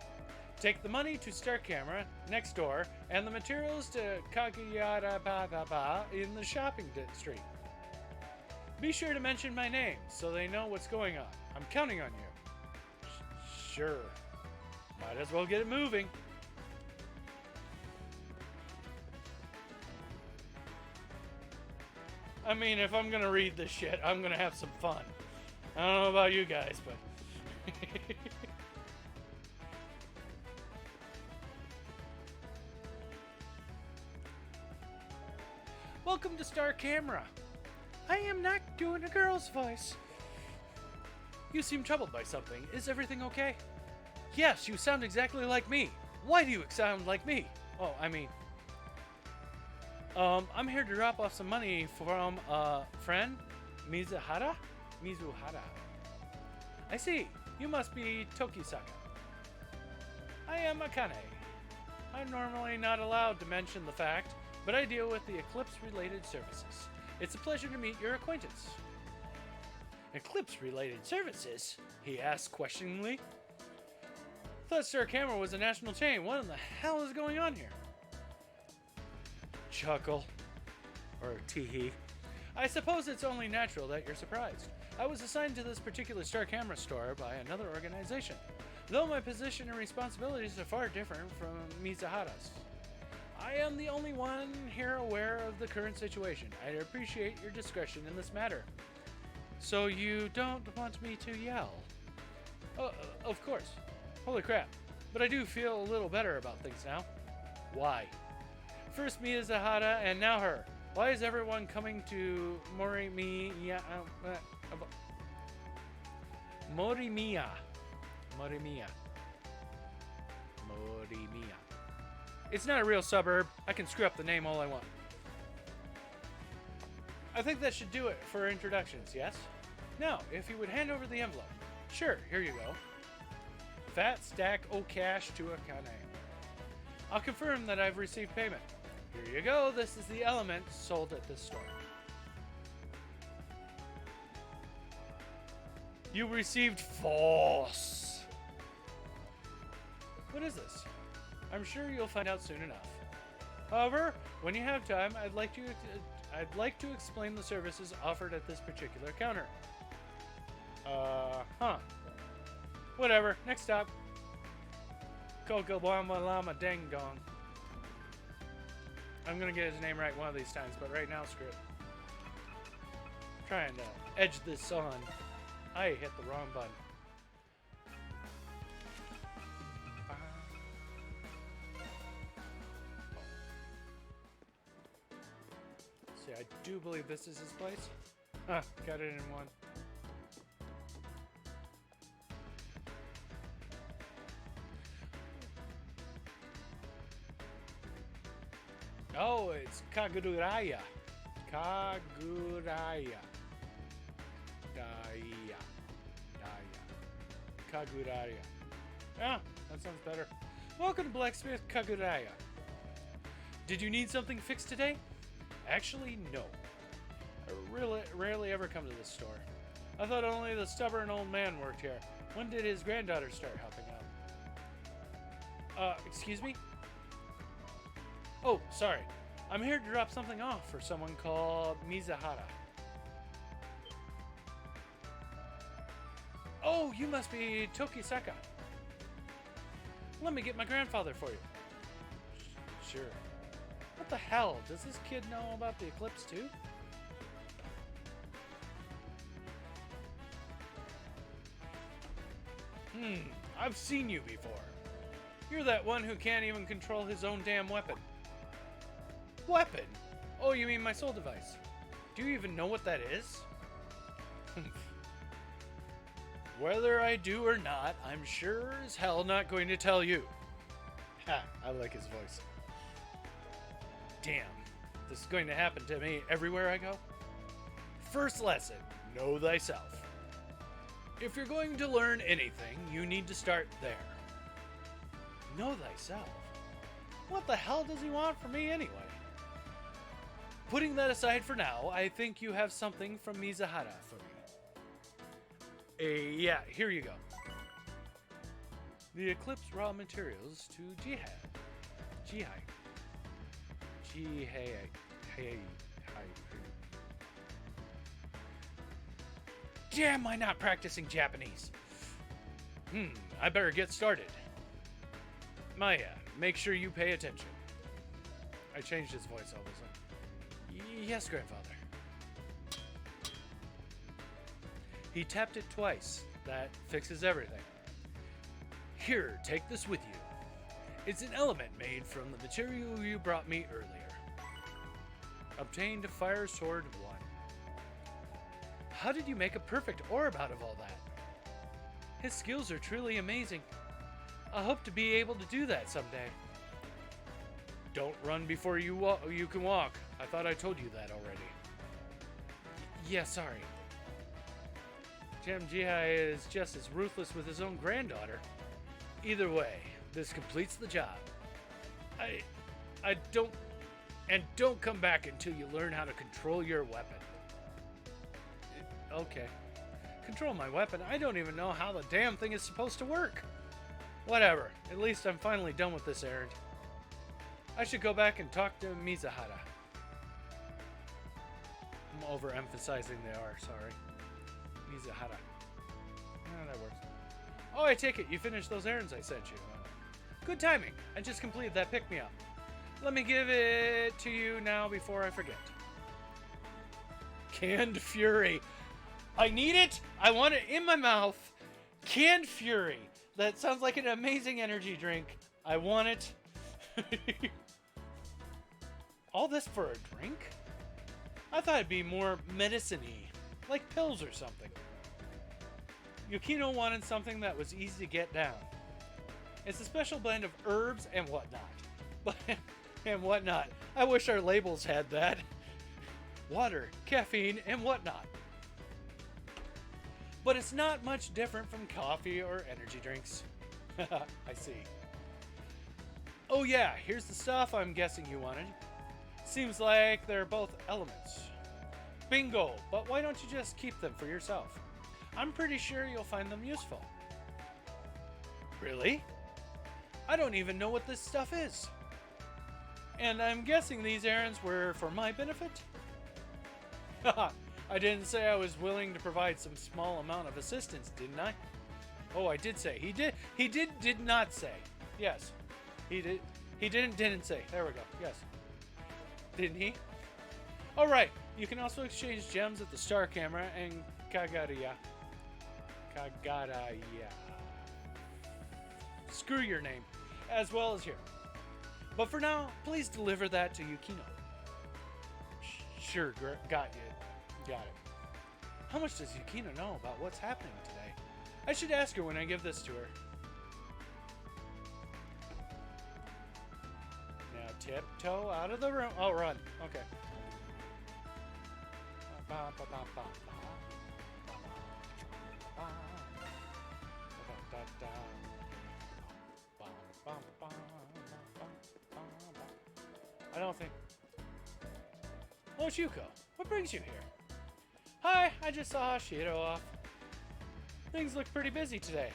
Speaker 1: Take the money to Star Camera next door, and the materials to Kagayara Baba in the shopping street. Be sure to mention my name so they know what's going on. I'm counting on you. Sure. Might as well get it moving. I mean, if I'm gonna read this shit, I'm gonna have some fun. I don't know about you guys, but... Welcome to Star Camera. I am not doing a girl's voice. You seem troubled by something. Is everything okay? Yes, you sound exactly like me. Why do you sound like me? Oh, I mean... I'm here to drop off some money from a friend, Mizuhara? I see. You must be Tokisaka. I am Akane. I'm normally not allowed to mention the fact, but I deal with the Eclipse-related services. It's a pleasure to meet your acquaintance. Eclipse-related services? He asked questioningly. Thought Star Camera was a national chain. What in the hell is going on here? Chuckle. Or tee-hee. I suppose it's only natural that you're surprised. I was assigned to this particular Star Camera store by another organization, though my position and responsibilities are far different from Mizuhara's. I am the only one here aware of the current situation. I'd appreciate your discretion in this matter. So you don't want me to yell? Of course. Holy crap. But I do feel a little better about things now. Why? First Mizuhara and now her. Why is everyone coming to Morimiya? Morimiya. It's not a real suburb. I can screw up the name all I want. I think that should do it for introductions, yes? Now, if you would hand over the envelope. Sure, here you go. Fat stack o cash to Akane. I'll confirm that I've received payment. Here you go. This is the element sold at this store. You received force. What is this? I'm sure you'll find out soon enough. However, when you have time, I'd like to explain the services offered at this particular counter. Huh. Whatever. Next stop. Kokobama Lama Dang Dong. I'm gonna get his name right one of these times, but right now, screw it. Trying to edge this on. I hit the wrong button. See, I do believe this is his place. Huh, got it in one. Oh, it's Kaguraya. Kaguraya. Daya. Kaguraya. Ah, that sounds better. Welcome to Blacksmith Kaguraya. Did you need something fixed today? Actually, no. I rarely ever come to this store. I thought only the stubborn old man worked here. When did his granddaughter start helping out? Excuse me? Oh, sorry. I'm here to drop something off for someone called Mizahara. Oh, you must be Tokisaka. Let me get my grandfather for you. Sure. What the hell? Does this kid know about the eclipse too? I've seen you before. You're that one who can't even control his own damn weapon. Weapon? Oh, you mean my soul device. Do you even know what that is? Whether I do or not, I'm sure as hell not going to tell you. Ha, I like his voice. Damn, this is going to happen to me everywhere I go. First lesson, know thyself. If you're going to learn anything, you need to start there. Know thyself? What the hell does he want from me anyway? Putting that aside for now, I think you have something from Mizahara for me. Yeah, here you go. The Eclipse raw materials to Jihai. Damn, am I not practicing Japanese? I better get started. Maya, make sure you pay attention. I changed his voice all of a sudden. Yes, grandfather. He tapped it twice. That fixes everything. Here, take this with you. It's an element made from the material you brought me earlier. Obtained Fire Sword 1. How did you make a perfect orb out of all that? His skills are truly amazing. I hope to be able to do that someday. Don't run before you can walk. I thought I told you that already. Yeah, sorry. Jihai is just as ruthless with his own granddaughter. Either way, this completes the job. I don't... And don't come back until you learn how to control your weapon. Okay. Control my weapon? I don't even know how the damn thing is supposed to work. Whatever. At least I'm finally done with this errand. I should go back and talk to Mizahara. I'm overemphasizing the R, sorry. Mizahara. Oh, that works. Oh, I take it you finished those errands I sent you. Good timing. I just completed that pick-me-up. Let me give it to you now before I forget. Canned Fury. I need it. I want it in my mouth. Canned Fury. That sounds like an amazing energy drink. I want it. All this for a drink? I thought it'd be more medicine-y, like pills or something. Yukino wanted something that was easy to get down. It's a special blend of herbs and whatnot. And whatnot. I wish our labels had that. Water, caffeine, and whatnot. But it's not much different from coffee or energy drinks. I see. Oh yeah, here's the stuff I'm guessing you wanted. Seems like they're both elements. Bingo, but why don't you just keep them for yourself? I'm pretty sure you'll find them useful. Really? I don't even know what this stuff is. And I'm guessing these errands were for my benefit? Haha, I didn't say I was willing to provide some small amount of assistance, didn't I? Oh, I did say. He did not say. Yes. He didn't say. There we go. Yes. Didn't he? Alright, you can also exchange gems at the star camera and Kagaraya. Screw your name. As well as here. But for now, please deliver that to Yukino. Sure, got you. Got it. How much does Yukino know about what's happening today? I should ask her when I give this to her. Now tiptoe out of the room. Oh, run. Okay. I don't think... Oh, Shuko, what brings you here? Hi, I just saw Hashiro off. Things look pretty busy today.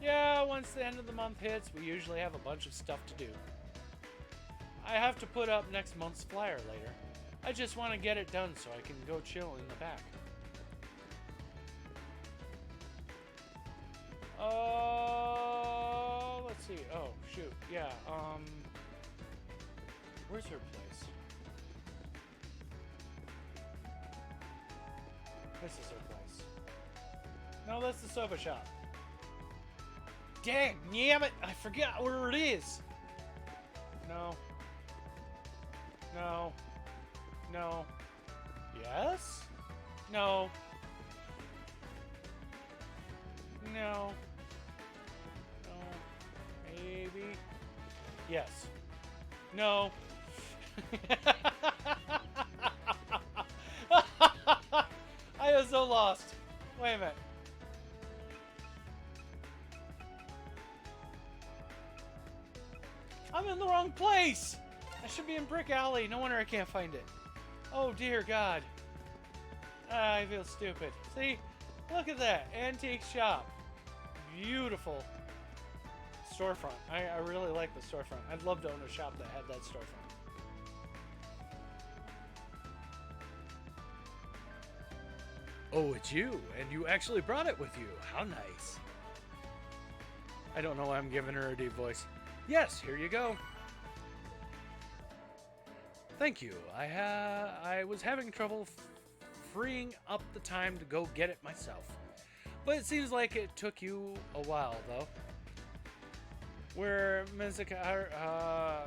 Speaker 1: Yeah, once the end of the month hits, we usually have a bunch of stuff to do. I have to put up next month's flyer later. I just want to get it done so I can go chill in the back. Let's see. Oh, shoot. Yeah, where's her place? This is her place. No, that's the sofa shop. Dang, damn it! I forgot where it is! No. No. No. Yes? No. No. No. Maybe. Yes. No. I am so lost. Wait a minute. I'm in the wrong place. I should be in Brick Alley. No wonder I can't find it. Oh dear God. I feel stupid. See? Look at that. Antique shop. Beautiful storefront. I really like the storefront. I'd love to own a shop that had that storefront. Oh, it's you, and you actually brought it with you. How nice. I don't know why I'm giving her a deep voice. Yes, here you go. Thank you. I was having trouble freeing up the time to go get it myself. But it seems like it took you a while, though. Where Mizuka...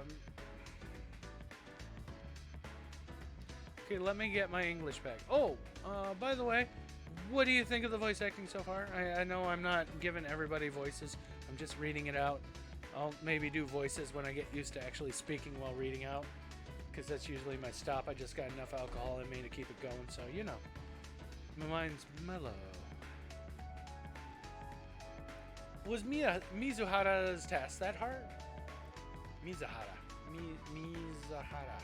Speaker 1: Okay, let me get my English back. Oh, by the way, what do you think of the voice acting so far? I know I'm not giving everybody voices. I'm just reading it out. I'll maybe do voices when I get used to actually speaking while reading out, because that's usually my stop. I just got enough alcohol in me to keep it going, so you know. My mind's mellow. Was Mizuhara's task that hard? Mizuhara. Mizuhara.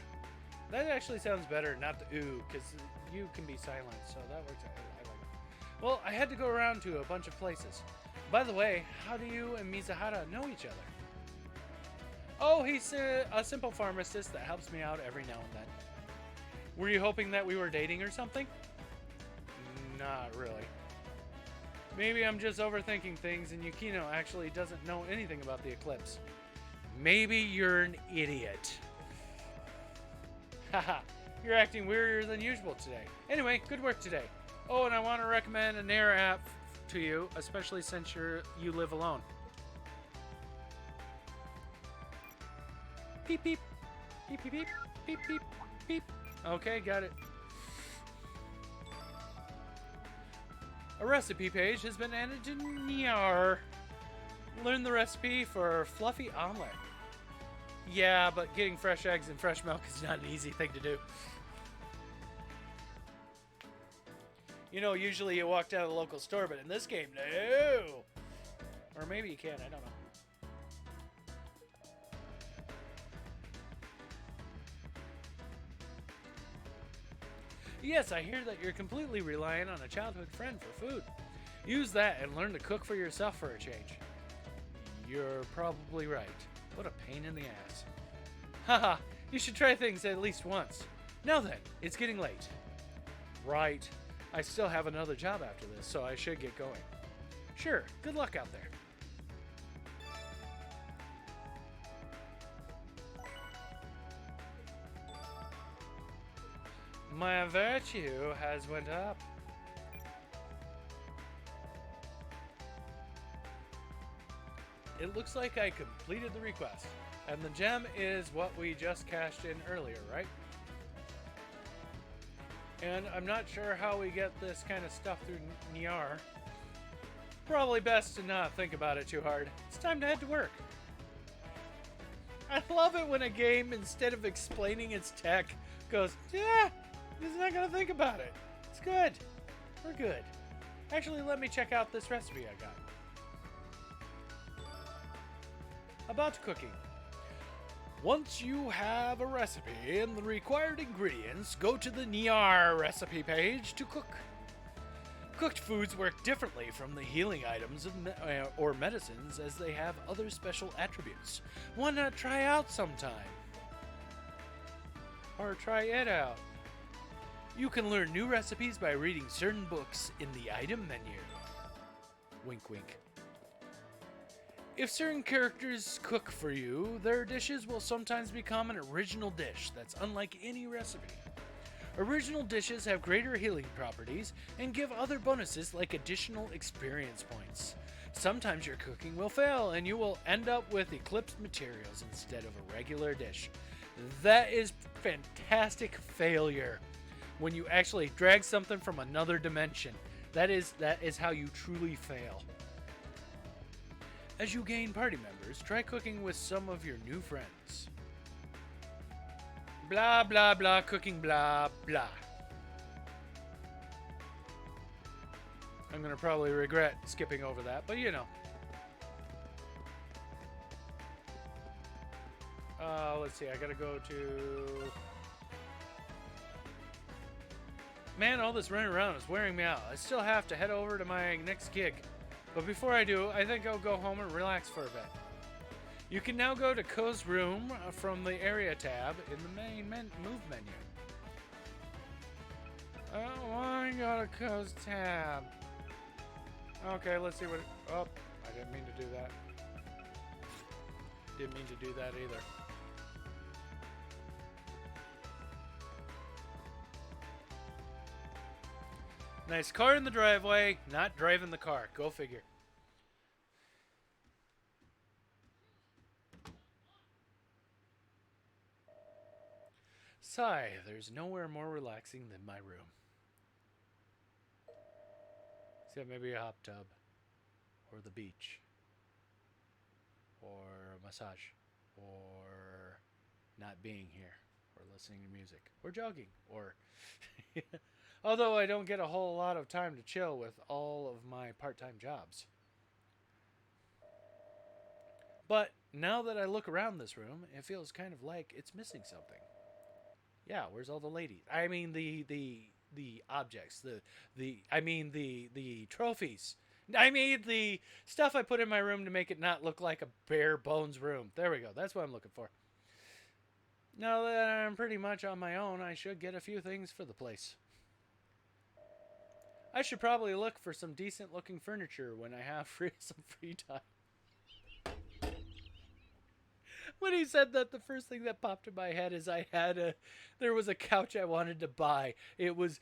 Speaker 1: That actually sounds better, not the ooh, because you can be silent, so that works out. I like it. Well, I had to go around to a bunch of places. By the way, how do you and Mizuhara know each other? Oh, he's a simple pharmacist that helps me out every now and then. Were you hoping that we were dating or something? Not really. Maybe I'm just overthinking things and Yukino actually doesn't know anything about the eclipse. Maybe you're an idiot. Haha, you're acting weirder than usual today. Anyway, good work today. Oh, and I want to recommend a Nair app to you, especially since you live alone. Beep, beep. Beep, beep, beep. Beep, beep, beep. Okay, got it. A recipe page has been added to Nair. Learn the recipe for fluffy omelet. Yeah, but getting fresh eggs and fresh milk is not an easy thing to do. You know, usually you walk down to the local store, but in this game, no. Or maybe you can, I don't know. Yes, I hear that you're completely reliant on a childhood friend for food. Use that and learn to cook for yourself for a change. You're probably right. What a pain in the ass. Haha, you should try things at least once. Now then, it's getting late. Right. I still have another job after this, so I should get going. Sure, good luck out there. My virtue has went up. It looks like I completed the request. And the gem is what we just cashed in earlier, right? And I'm not sure how we get this kind of stuff through Niar. Probably best to not think about it too hard. It's time to head to work. I love it when a game, instead of explaining its tech, goes, yeah, he's not gonna think about it. It's good. We're good. Actually, let me check out this recipe I got. About cooking. Once you have a recipe and the required ingredients, go to the Niar recipe page to cook. Cooked foods work differently from the healing items or medicines, as they have other special attributes. Why not try out sometime? Or try it out. You can learn new recipes by reading certain books in the item menu. Wink wink. If certain characters cook for you, their dishes will sometimes become an original dish that's unlike any recipe. Original dishes have greater healing properties and give other bonuses like additional experience points. Sometimes your cooking will fail and you will end up with eclipsed materials instead of a regular dish. That is fantastic failure. When you actually drag something from another dimension, that is how you truly fail. As you gain party members, try cooking with some of your new friends. Blah, blah, blah, cooking, blah, blah. I'm going to probably regret skipping over that, but you know. Let's see, I got to go to... Man, all this running around is wearing me out. I still have to head over to my next gig. But before I do, I think I'll go home and relax for a bit. You can now go to Ko's room from the area tab in the main move menu. Oh, I got a Ko's tab. Okay, let's see what... Oh, I didn't mean to do that. Didn't mean to do that either. Nice car in the driveway, not driving the car. Go figure. Sigh, there's nowhere more relaxing than my room. Except maybe a hot tub. Or the beach. Or a massage. Or not being here. Or listening to music. Or jogging. Or... Although I don't get a whole lot of time to chill with all of my part-time jobs. But now that I look around this room, it feels kind of like it's missing something. Yeah, where's all the ladies? I mean the objects, the trophies. I mean the stuff I put in my room to make it not look like a bare bones room. There we go. That's what I'm looking for. Now that I'm pretty much on my own, I should get a few things for the place. I should probably look for some decent looking furniture when I have some free time. When he said that, the first thing that popped in my head is there was a couch I wanted to buy. It was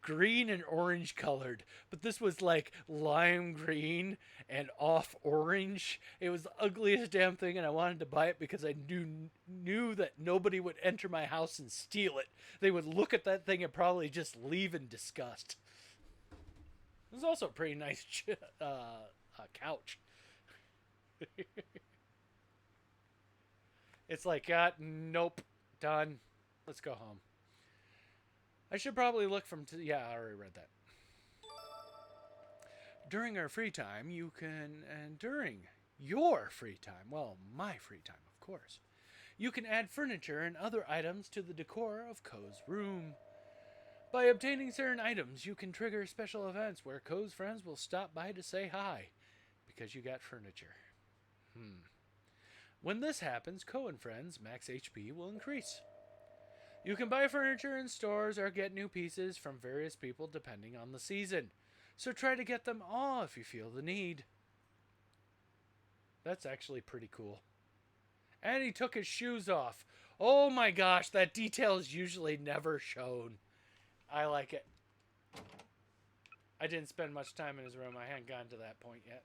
Speaker 1: green and orange colored, but this was like lime green and off orange. It was the ugliest damn thing, and I wanted to buy it because I knew that nobody would enter my house and steal it. They would look at that thing and probably just leave in disgust. It was also a pretty nice couch. It's like, nope, done. Let's go home. I should probably look from... yeah, I already read that. During our free time, you can... And during your free time, well, my free time, of course, you can add furniture and other items to the decor of Ko's room. By obtaining certain items, you can trigger special events where Ko's friends will stop by to say hi, because you got furniture. When this happens, Ko and Friends max HP will increase. You can buy furniture in stores or get new pieces from various people depending on the season. So try to get them all if you feel the need. That's actually pretty cool. And he took his shoes off. Oh my gosh, that detail is usually never shown. I like it. I didn't spend much time in his room. I hadn't gotten to that point yet.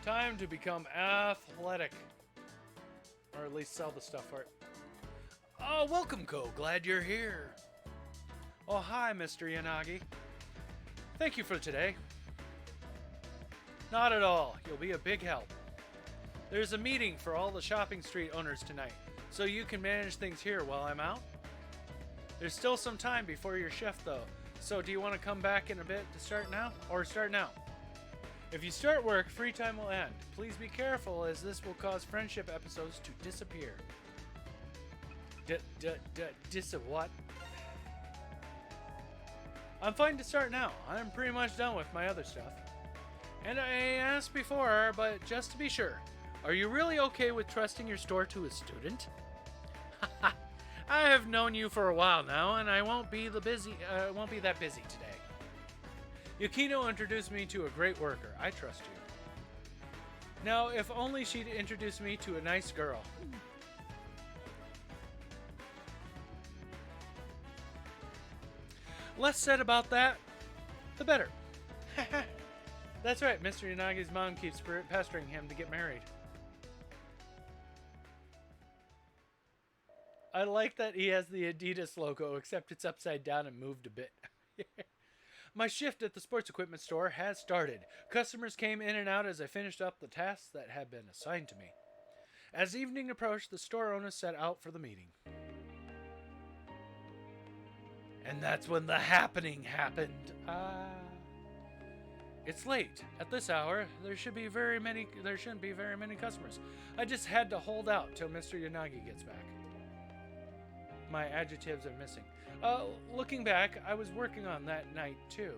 Speaker 1: Time to become athletic. Or at least sell the stuff for it. Oh, welcome, Ko. Glad you're here. Oh, hi, Mr. Yanagi. Thank you for today. Not at all. You'll be a big help. There's a meeting for all the shopping street owners tonight, so you can manage things here while I'm out. There's still some time before your shift, though, so do you want to come back in a bit to start now? Or start now? If you start work, free time will end. Please be careful, as this will cause friendship episodes to disappear. What? I'm fine to start now. I'm pretty much done with my other stuff. And I asked before, but just to be sure, are you really okay with trusting your store to a student? I have known you for a while now, and I won't be that busy today. Yukino introduced me to a great worker. I trust you. Now, if only she'd introduce me to a nice girl. Less said about that, the better. That's right, Mr. Yanagi's mom keeps pestering him to get married. I like that he has the Adidas logo, except it's upside down and moved a bit. My shift at the sports equipment store has started. Customers came in and out as I finished up the tasks that had been assigned to me. As evening approached, the store owner set out for the meeting. And that's when the happening happened. It's late. At this hour, there shouldn't be very many customers. I just had to hold out till Mr. Yanagi gets back. My adjectives are missing. Looking back, I was working on that night too.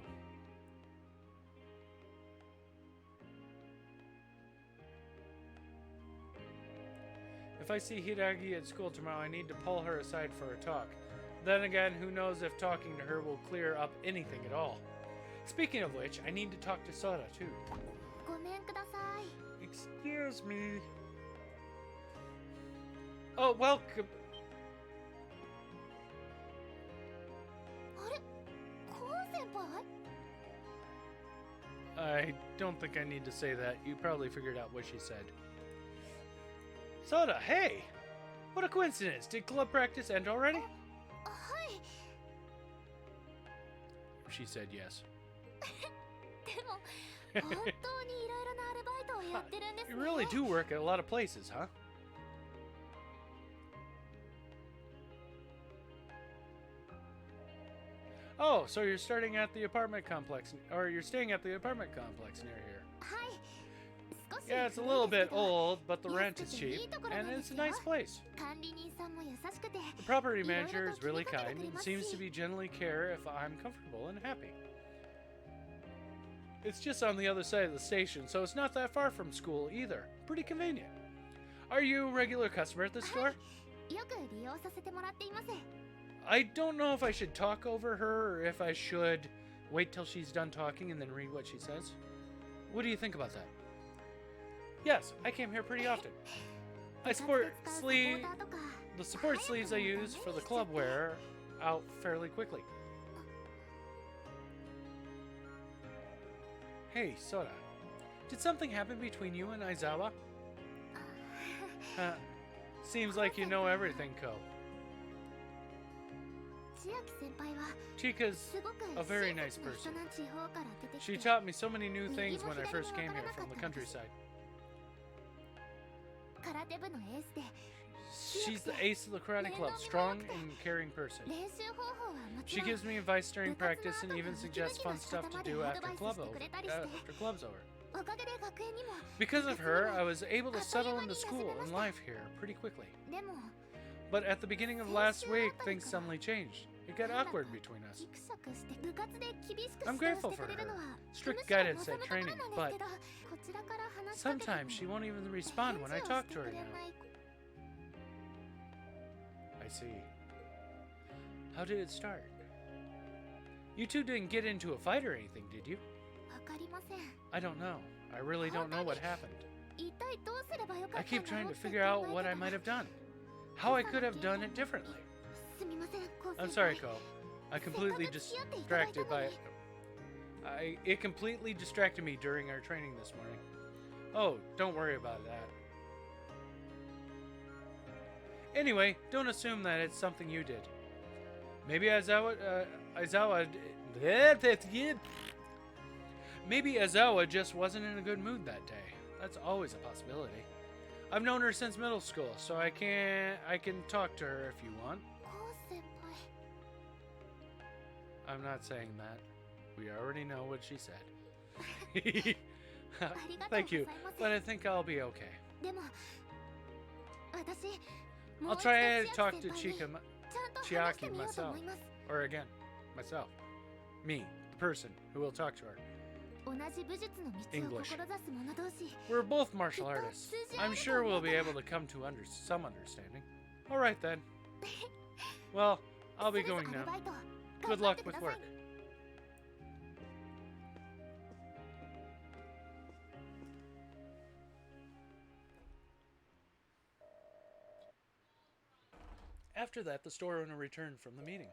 Speaker 1: If I see Hidagi at school tomorrow, I need to pull her aside for a talk. Then again, who knows if talking to her will clear up anything at all. Speaking of which, I need to talk to Sora too. Excuse me. Oh, welcome. I don't think I need to say that. You probably figured out what she said. Soda, hey! What a coincidence. Did club practice end already? She said yes. You really do work at a lot of places, huh? Oh, so you're starting at the apartment complex, or you're staying at the apartment complex near here. Yeah, it's a little bit old, but the rent is cheap, and it's a nice place. The property manager is really kind and seems to be generally care if I'm comfortable and happy. It's just on the other side of the station, so it's not that far from school either. Pretty convenient. Are you a regular customer at this store? I don't know if I should talk over her or if I should wait till she's done talking and then read what she says. What do you think about that? Yes, I came here pretty often. The support sleeves I use for the club wear out fairly quickly. Hey, Sora. Did something happen between you and Aizawa? Seems like you know everything, Ko. Chika's a very nice person. She taught me so many new things when I first came here from the countryside. She's the ace of the karate club, strong and caring person. She gives me advice during practice and even suggests fun stuff to do after club's over. Because of her, I was able to settle into school and life here pretty quickly.
Speaker 5: でも
Speaker 1: But at the beginning of last week, things suddenly changed. It got awkward between us.
Speaker 5: ギクシャクして部活で厳しく
Speaker 1: I'm
Speaker 5: 指導
Speaker 1: grateful
Speaker 5: して
Speaker 1: for
Speaker 5: くれるのは
Speaker 1: her. Strict
Speaker 5: むしろ
Speaker 1: guidance
Speaker 5: 望
Speaker 1: at
Speaker 5: むところ
Speaker 1: training,
Speaker 5: なんです
Speaker 1: but
Speaker 5: けどこちらから話しかけても
Speaker 1: sometimes she won't even respond when I
Speaker 5: 返事を
Speaker 1: talk
Speaker 5: して
Speaker 1: to her
Speaker 5: くれ
Speaker 1: now.
Speaker 5: ない
Speaker 1: I see. How did it start? You two didn't get into a fight or anything, did you?
Speaker 5: わかりません
Speaker 1: I don't know. I really don't know what happened.
Speaker 5: 一体どうすればよか
Speaker 1: I
Speaker 5: ったん
Speaker 1: keep
Speaker 5: だろ
Speaker 1: trying
Speaker 5: う
Speaker 1: to
Speaker 5: って
Speaker 1: figure out
Speaker 5: 考
Speaker 1: what
Speaker 5: え
Speaker 1: I
Speaker 5: てた
Speaker 1: might have done. How I could have done it differently.
Speaker 5: すみませんコウ
Speaker 1: I'm
Speaker 5: 先
Speaker 1: sorry,
Speaker 5: 輩
Speaker 1: Ko. I completely distracted by it. It completely distracted me during our training this morning. Oh, don't worry about that. Anyway, don't assume that it's something you did. Maybe Maybe Aizawa just wasn't in a good mood that day. That's always a possibility. I've known her since middle school, so I can talk to her if you want.
Speaker 5: コウ先輩
Speaker 1: I'm not saying that. We already know what she said.
Speaker 5: ありがとうご
Speaker 1: Thank
Speaker 5: ざい
Speaker 1: you,
Speaker 5: ます
Speaker 1: but I think I'll be okay.
Speaker 5: でも私もう
Speaker 1: I'll
Speaker 5: 一度
Speaker 1: try to
Speaker 5: 千
Speaker 1: talk
Speaker 5: 秋
Speaker 1: to
Speaker 5: 先輩に
Speaker 1: Chika,
Speaker 5: ちゃんと話して
Speaker 1: Chiaki
Speaker 5: みようと
Speaker 1: myself.
Speaker 5: 思います
Speaker 1: Or again, myself. Me, the person who will talk to her.
Speaker 5: 同じ武術の道を
Speaker 1: English.
Speaker 5: 志す者同士
Speaker 1: We're both martial artists. I'm sure we'll be able to come to some understanding. Alright then. Well, I'll be
Speaker 5: すぐ
Speaker 1: going
Speaker 5: アル
Speaker 1: now.
Speaker 5: バイト
Speaker 1: Good
Speaker 5: 頑張っ
Speaker 1: luck
Speaker 5: てく
Speaker 1: with
Speaker 5: ださ
Speaker 1: work.
Speaker 5: い
Speaker 1: After that, the store owner returned from the meeting.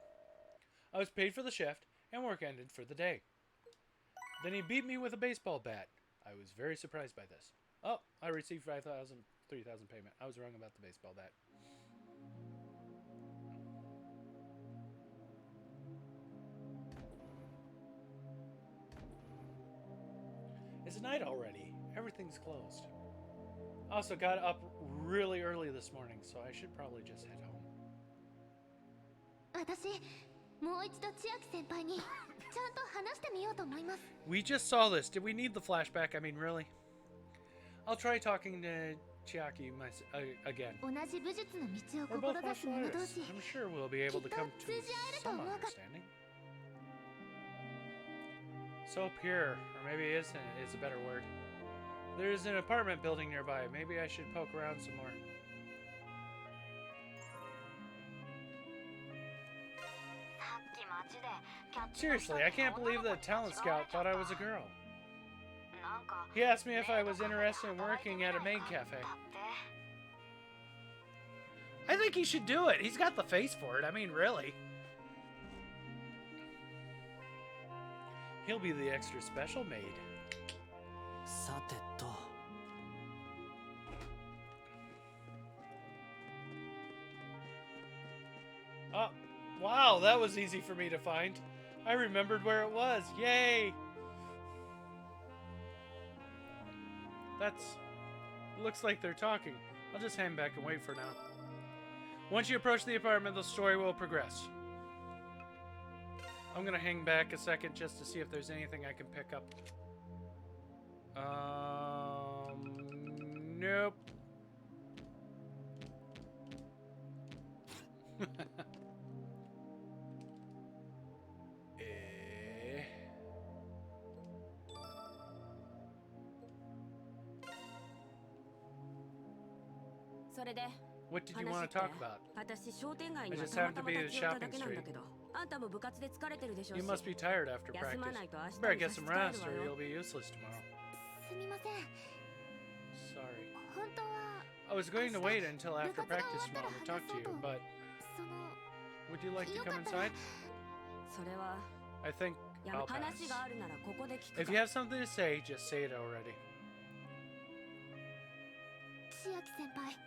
Speaker 1: I was paid for the shift, and work ended for the day. Then he beat me with a baseball bat. I was very surprised by this. Oh, I received 3,000 payment. I was wrong about the baseball bat. It's night already. Everything's closed. I also got up really early this morning, so I should probably just head home.
Speaker 5: 私もう一度千秋先輩にちゃんと話してみようと思います
Speaker 1: We just saw this. Did we need the flashback? I mean, really? I'll try talking to Chiaki again.
Speaker 5: 同じ武術の道
Speaker 1: We're
Speaker 5: を
Speaker 1: both
Speaker 5: 志す
Speaker 1: martial
Speaker 5: 者同
Speaker 1: artists.
Speaker 5: 士
Speaker 1: I'm sure we'll be able to come to some understanding. So pure, or maybe it isn't, is a better word. There's an apartment building nearby. Maybe I should poke around some more. Seriously, I can't believe that talent scout thought I was a girl. He asked me if I was interested in working at a maid cafe. I think he should do it. He's got the face for it. I mean, really. He'll be the extra special maid.
Speaker 3: さてと
Speaker 1: Oh, wow, that was easy for me to find. I remembered where it was. Yay! Looks like they're talking. I'll just hang back and wait for now. Once you approach the apartment, the story will progress. I'm gonna hang back a second just to see if there's anything I can pick up. Nope. What did you want to talk about?
Speaker 4: 私商店街に
Speaker 1: I
Speaker 4: は
Speaker 1: just
Speaker 4: たま
Speaker 1: happened
Speaker 4: た
Speaker 1: to
Speaker 4: ま
Speaker 1: be at
Speaker 4: 立
Speaker 1: the
Speaker 4: ち寄った
Speaker 1: shopping
Speaker 4: だけなんだ
Speaker 1: street.
Speaker 4: けどあんたも部活で疲れてるでしょう
Speaker 1: You
Speaker 4: し
Speaker 1: must be tired after
Speaker 4: 休ま
Speaker 1: practice.
Speaker 4: ないと明日
Speaker 1: Better
Speaker 4: に
Speaker 1: get
Speaker 4: 差し
Speaker 1: some
Speaker 4: 支え
Speaker 1: rest
Speaker 4: る
Speaker 1: or
Speaker 4: わよ
Speaker 1: you'll be useless tomorrow.
Speaker 5: すみません
Speaker 1: Sorry.
Speaker 5: 本当は
Speaker 1: I was going to wait until after practice tomorrow to talk to you, but
Speaker 5: その
Speaker 1: would you like to come inside?
Speaker 4: それは
Speaker 1: I think
Speaker 4: やめ
Speaker 1: I'll pass.
Speaker 4: 話があるならここで聞く
Speaker 1: If you have something to say, just say it already.
Speaker 5: 千秋先輩よ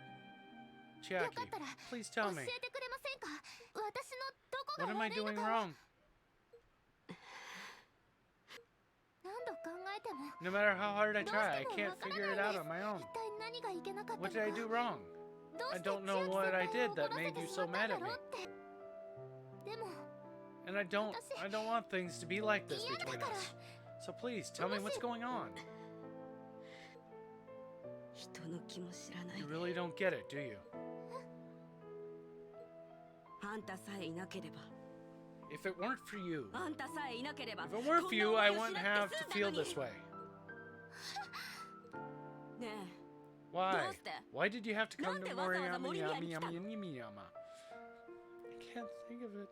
Speaker 1: Chiaki,
Speaker 5: かったら
Speaker 1: please
Speaker 5: 教
Speaker 1: tell
Speaker 5: え
Speaker 1: me.
Speaker 5: てくれませんか私のどこが
Speaker 1: What am I
Speaker 5: 悪いの
Speaker 1: doing
Speaker 5: か
Speaker 1: wrong?
Speaker 5: 何度考えても
Speaker 1: No matter how hard I
Speaker 5: どう
Speaker 1: try, I
Speaker 5: しても
Speaker 1: can't
Speaker 5: わから
Speaker 1: figure
Speaker 5: ない
Speaker 1: it
Speaker 5: ん
Speaker 1: out
Speaker 5: です
Speaker 1: on my own.
Speaker 5: 一体何がいけなかったの
Speaker 1: What
Speaker 5: か
Speaker 1: did I do wrong?
Speaker 5: どう
Speaker 1: I
Speaker 5: して
Speaker 1: don't know
Speaker 5: 千秋
Speaker 1: what I
Speaker 5: 先輩
Speaker 1: did
Speaker 5: を
Speaker 1: that
Speaker 5: 怒らせ
Speaker 1: made
Speaker 5: て
Speaker 1: you
Speaker 5: し
Speaker 1: so
Speaker 5: まったん
Speaker 1: mad
Speaker 5: だ
Speaker 1: at me.
Speaker 5: ろうってでも
Speaker 1: And I don't want things to be like this between us. So please, tell me what's going on.
Speaker 4: 人の気も知らない
Speaker 1: You really don't get it, do you?
Speaker 4: あんたさえいなければ
Speaker 1: If it weren't for you,
Speaker 4: あんたさえいなければ
Speaker 1: if it weren't for you, I wouldn't have to
Speaker 4: こんな
Speaker 1: feel
Speaker 4: 思いを
Speaker 1: this
Speaker 4: しなくて済んだの
Speaker 1: way.
Speaker 4: にねえ
Speaker 1: Why?
Speaker 4: どうして
Speaker 1: Why did you have to come to
Speaker 4: なんでわざわざ森宮に来たの？
Speaker 1: Moriyama? I can't think of it.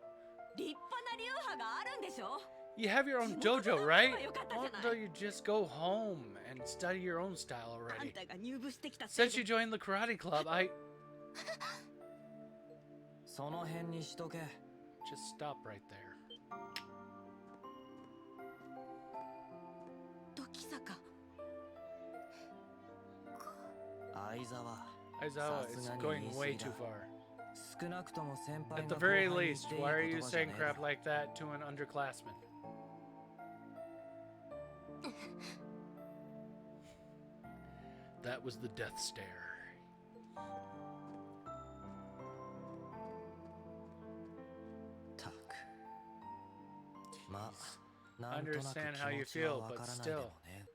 Speaker 4: 立派な流派があるんでしょ
Speaker 1: You have your own
Speaker 4: 地元
Speaker 1: dojo,
Speaker 4: の
Speaker 1: right?
Speaker 4: 方が良かったじゃない
Speaker 1: Why don't you just go home and study your own style
Speaker 4: あん
Speaker 1: already?
Speaker 4: たが入部してきたせい
Speaker 1: Since
Speaker 4: で
Speaker 1: you joined the karate club, I
Speaker 3: その辺にしとけ。
Speaker 1: just stop right there.
Speaker 4: 時坂
Speaker 3: 相沢。
Speaker 1: Aizawa, it's
Speaker 3: さすがに
Speaker 1: going
Speaker 3: 言い過
Speaker 1: way
Speaker 3: ぎだ。
Speaker 1: too far.
Speaker 3: 少なくとも先輩
Speaker 1: At
Speaker 3: が
Speaker 1: the
Speaker 3: 後輩
Speaker 1: very
Speaker 3: に
Speaker 1: least,
Speaker 3: 言っていい
Speaker 1: why are
Speaker 3: 言
Speaker 1: you
Speaker 3: 葉じゃ
Speaker 1: saying
Speaker 3: ねえだ
Speaker 1: crap
Speaker 3: ろ。
Speaker 1: like that to an underclassman? That was the death stare.
Speaker 3: たく。まあ、
Speaker 1: I
Speaker 3: なんとなく
Speaker 1: understand
Speaker 3: 気
Speaker 1: how you
Speaker 3: 持ちは
Speaker 1: feel,
Speaker 3: わ
Speaker 1: but
Speaker 3: からないで
Speaker 1: still.
Speaker 3: もね。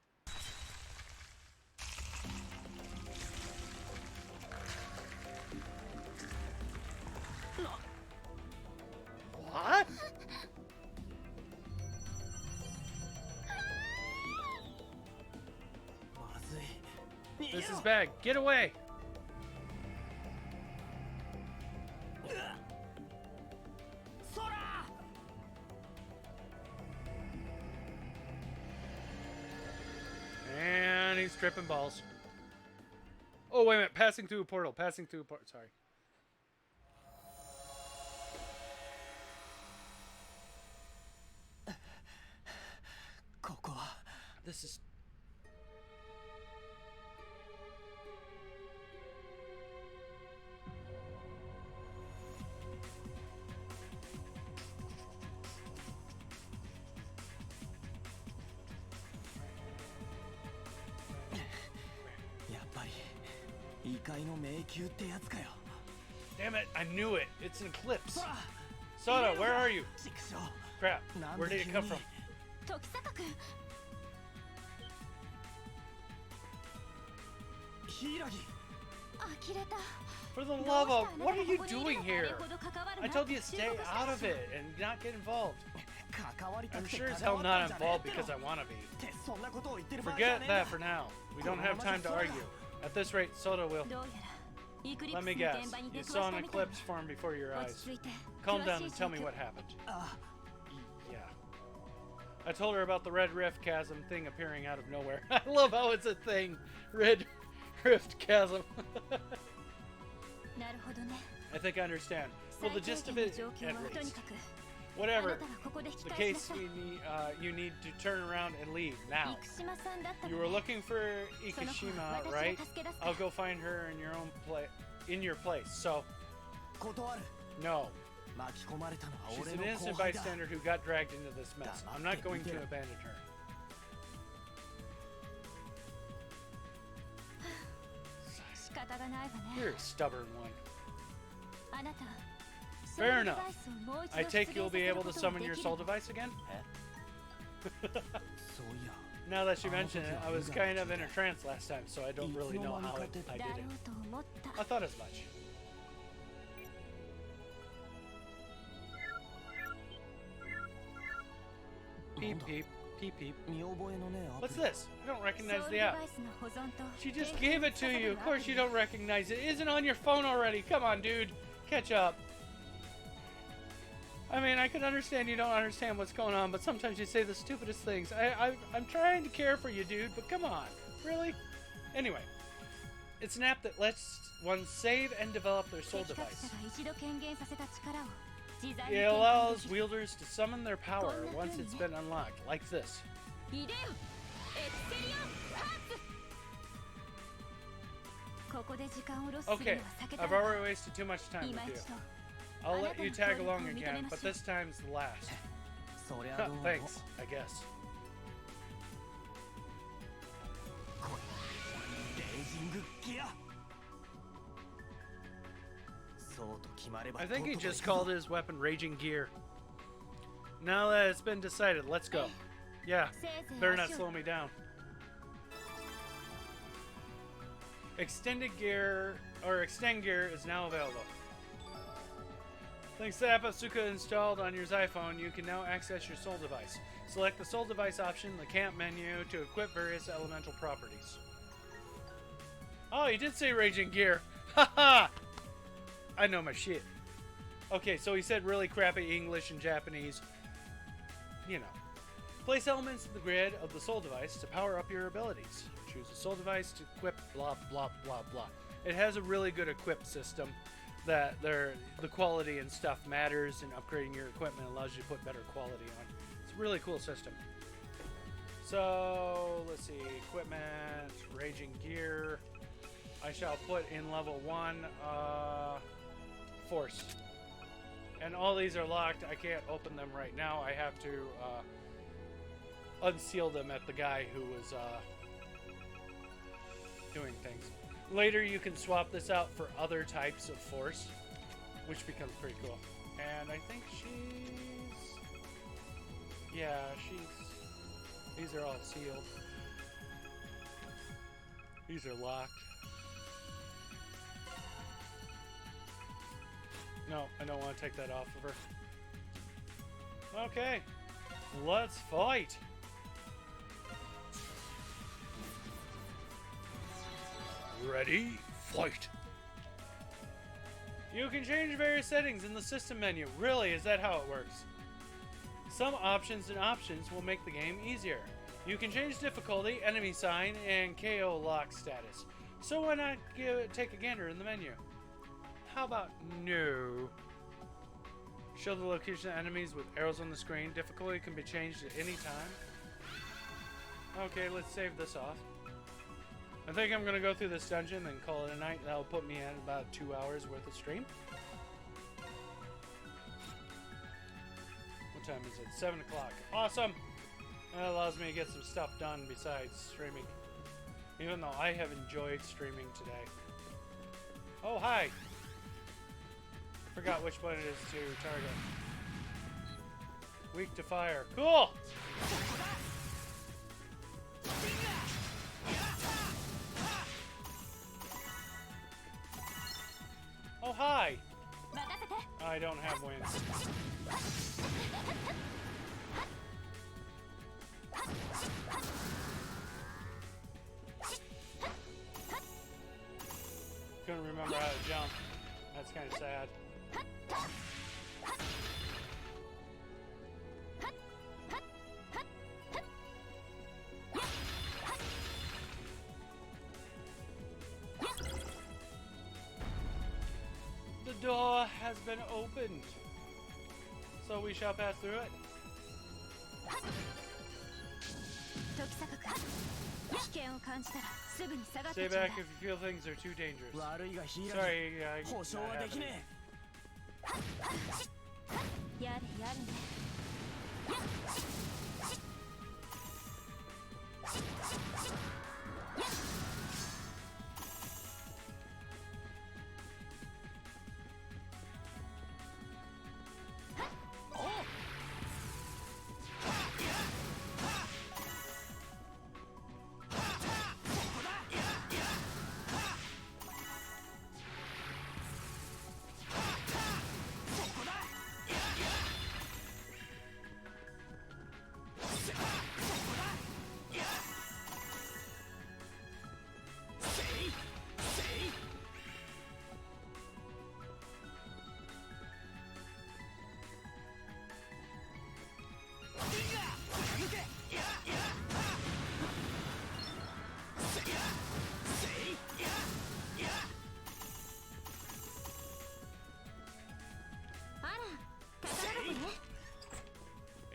Speaker 1: What?
Speaker 3: まずい。
Speaker 1: This is bad. Get away!
Speaker 3: そら
Speaker 1: And he's tripping balls. Oh, wait a minute. Passing through a portal. Passing through a portal. Sorry. This is... Damn it, I knew it. It's an eclipse. Soda, where are you? Crap. Where did it come from?
Speaker 2: 時坂君 呆れた
Speaker 1: For the
Speaker 2: どうして
Speaker 1: love of...
Speaker 2: あなた
Speaker 1: What
Speaker 2: が
Speaker 1: are you
Speaker 2: ここにいる
Speaker 1: doing
Speaker 2: のかあれ
Speaker 1: here?
Speaker 2: ほど関わる
Speaker 1: I
Speaker 2: な
Speaker 1: told you to
Speaker 2: 忠
Speaker 1: stay
Speaker 2: 告した
Speaker 1: out
Speaker 2: で
Speaker 1: of
Speaker 2: しょ
Speaker 1: it and not get involved.
Speaker 3: 関わりた
Speaker 1: I'm
Speaker 3: くて
Speaker 1: sure as
Speaker 3: 関
Speaker 1: hell
Speaker 3: わ
Speaker 1: not
Speaker 3: ったんじゃねえ
Speaker 1: involved
Speaker 3: って
Speaker 1: because I
Speaker 3: の
Speaker 1: want to be.
Speaker 3: ってそんなことを言ってる場合じゃ
Speaker 1: Forget
Speaker 3: ねえんだ
Speaker 1: that for now. We don't have time to argue. At this rate, Soda will.
Speaker 2: どうやらイクリプ
Speaker 1: Let
Speaker 2: ス
Speaker 1: me
Speaker 2: の
Speaker 1: guess.
Speaker 2: 現場に出
Speaker 1: You
Speaker 2: くわ
Speaker 1: saw
Speaker 2: し
Speaker 1: an
Speaker 2: たみたい
Speaker 1: eclipse form before your
Speaker 2: 落
Speaker 1: eyes.
Speaker 2: ち着いて
Speaker 1: Calm
Speaker 2: 詳
Speaker 1: down
Speaker 2: しい
Speaker 1: and
Speaker 2: 状
Speaker 1: tell me
Speaker 2: 況
Speaker 1: what happened.
Speaker 3: あ
Speaker 1: Yeah. I told her about the red rift chasm thing appearing out of nowhere. I love how it's a thing. Red rift chasm.
Speaker 2: なるほどね
Speaker 1: I think I understand.
Speaker 2: 最
Speaker 1: Well, the
Speaker 2: 低
Speaker 1: gist of
Speaker 2: 限の
Speaker 1: it,
Speaker 2: 状況
Speaker 1: at
Speaker 2: はとに
Speaker 1: least.
Speaker 2: かくあな
Speaker 1: Whatever
Speaker 2: たがここで引き
Speaker 1: the
Speaker 2: 返し
Speaker 1: case,
Speaker 2: なさい
Speaker 1: you need to turn around and leave now.
Speaker 2: 生島さんだった
Speaker 1: You
Speaker 2: の
Speaker 1: were
Speaker 2: ね
Speaker 1: looking for
Speaker 2: その子
Speaker 1: Ikushima,
Speaker 2: は私
Speaker 1: right?
Speaker 2: が助け出すから
Speaker 1: I'll go find her in your own in your place. So,
Speaker 3: 断る
Speaker 1: no.
Speaker 3: 巻き込まれたのは
Speaker 1: She's
Speaker 3: 俺
Speaker 1: an
Speaker 3: の
Speaker 1: innocent
Speaker 3: 後輩だ
Speaker 1: bystander who got dragged into this mess. I'm not going to abandon her.
Speaker 2: 仕方がないわね
Speaker 1: You're a stubborn one.
Speaker 2: あなた
Speaker 1: Fair
Speaker 2: ソウルデ
Speaker 1: enough.
Speaker 2: バイスをもう一度
Speaker 1: I
Speaker 2: 出
Speaker 1: take
Speaker 2: 現
Speaker 1: you'll
Speaker 2: さ
Speaker 1: be
Speaker 2: せる
Speaker 1: able
Speaker 2: こ
Speaker 1: to
Speaker 2: とは
Speaker 1: summon
Speaker 2: で
Speaker 1: your
Speaker 2: き
Speaker 1: soul
Speaker 2: る
Speaker 1: device again?
Speaker 3: そういや
Speaker 1: Now that you mention it, I was kind of in a trance last time, so I don't really know how I did
Speaker 2: だろ
Speaker 1: it.
Speaker 2: うと思った
Speaker 1: I thought as much. Peep, peep, peep, peep.
Speaker 3: 見覚えのねえアプ
Speaker 1: What's
Speaker 3: リ
Speaker 1: this? I don't
Speaker 2: ソ
Speaker 1: recognize
Speaker 2: ウル
Speaker 1: the
Speaker 2: デ
Speaker 1: app.
Speaker 2: バイスの保存と
Speaker 1: She just
Speaker 2: 提
Speaker 1: gave
Speaker 2: 供
Speaker 1: it
Speaker 2: さ
Speaker 1: to
Speaker 2: れ
Speaker 1: you.
Speaker 2: る
Speaker 1: Of
Speaker 2: アプ
Speaker 1: course
Speaker 2: リ
Speaker 1: you don't recognize it. It isn't on your phone already. Come on, dude. Catch up. I mean, I can understand you don't understand what's going on, but sometimes you say the stupidest things. I'm trying to care for you, dude, but come on. Really? Anyway, it's an app that lets one save and develop their soul
Speaker 2: 適格
Speaker 1: device.
Speaker 2: 者が一度権限させた力を自在
Speaker 1: It
Speaker 2: に展開
Speaker 1: allows
Speaker 2: できる
Speaker 1: wielders to summon their power once it's been unlocked, like this.
Speaker 4: イデオエクセリオンハーツ
Speaker 2: ここで時間をロスする
Speaker 1: Okay,
Speaker 2: のは避けた
Speaker 1: I've
Speaker 2: ら
Speaker 1: already wasted too much time
Speaker 2: 今
Speaker 1: with
Speaker 2: 一
Speaker 1: you.
Speaker 2: 度
Speaker 1: I'll let you tag along again, but
Speaker 2: あなたの協力を認めましょう。
Speaker 1: this time's the last.
Speaker 3: そりゃどうも
Speaker 1: Thanks, I guess.
Speaker 3: レイジングギアそうと決まれば
Speaker 1: I think he
Speaker 3: とっとと
Speaker 1: just
Speaker 3: 行くぞ
Speaker 1: called his weapon Raging Gear. Now that it's been decided, let's go. Yeah,
Speaker 2: せいぜい
Speaker 1: better not
Speaker 2: 足を
Speaker 1: slow me down. Extended gear or extend gear is now available. Thanks to the app Asuka installed on your iPhone, you can now access your soul device. Select the soul device option in the camp menu to equip various elemental properties. Oh, he did say raging gear. Haha! I know my shit. Okay, so he said really crappy English and Japanese. You know. Place elements in the grid of the soul device to power up your abilities. Choose a soul device to equip blah blah blah blah. It has a really good equip system that the quality and stuff matters, and upgrading your equipment allows you to put better quality on. It's a really cool system. So let's see, equipment, raging gear. I shall put in level 1 force. And all these are locked. I can't open them right now. I have to unseal them at the guy who was doing things. Later you can swap this out for other types of force, which becomes pretty cool. And I think these are all sealed. These are locked. No, I don't want to take that off of her. Okay, let's fight. Ready, fight. You can change various settings in the system menu. Really, is that how it works? Some options will make the game easier. You can change difficulty, enemy sign, and KO lock status. So why not take a gander in the menu? How about no? Show the location of enemies with arrows on the screen. Difficulty can be changed at any time. Okay, let's save this off. I think I'm going to go through this dungeon and call it a night. That'll put me at about 2 hours worth of stream. What time is it? 7 o'clock. Awesome! That allows me to get some stuff done besides streaming. Even though I have enjoyed streaming today. Oh, hi! Forgot which one it is to target. Weak to fire. Cool! Oh, hi! I don't have wings. Couldn't remember how to jump. That's kind of sad. The door has been opened, so we shall pass through it. Stay back if you feel things are too dangerous. Sorry, not happening.
Speaker 2: やれやれね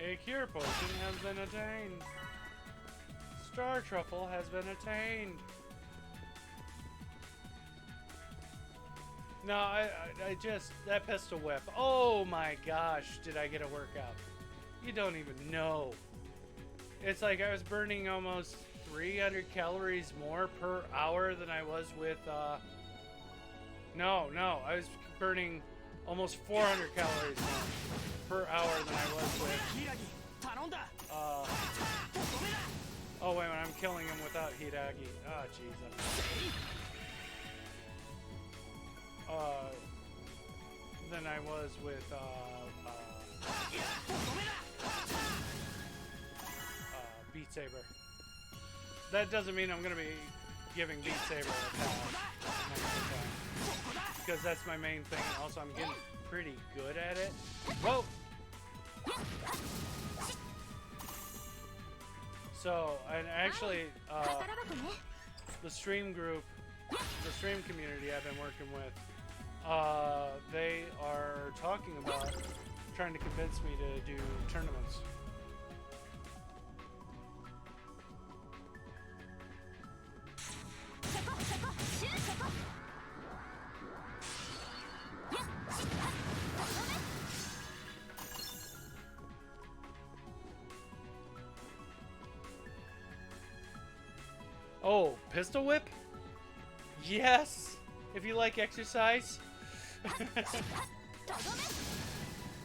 Speaker 1: A cure potion has been attained. Star Truffle has been attained. No, I just, that pistol whip. Oh my gosh, did I get a workout? You don't even know. It's like I was burning almost 300 calories more per hour than I was with, no, I was burning almost 400 calories more per hour than I was with, oh wait a minute, I'm killing him without Hiragi. Oh jeez. than I was with Beat Saber. That doesn't mean I'm gonna be giving Beat Saber a pass most of the time, because that's my main thing. And also, I'm getting pretty good at it. Whoa! So, and actually, the stream group, the stream community I've been working with, they are talking about trying to convince me to do tournaments. Oh, pistol whip? Yes! If you like exercise.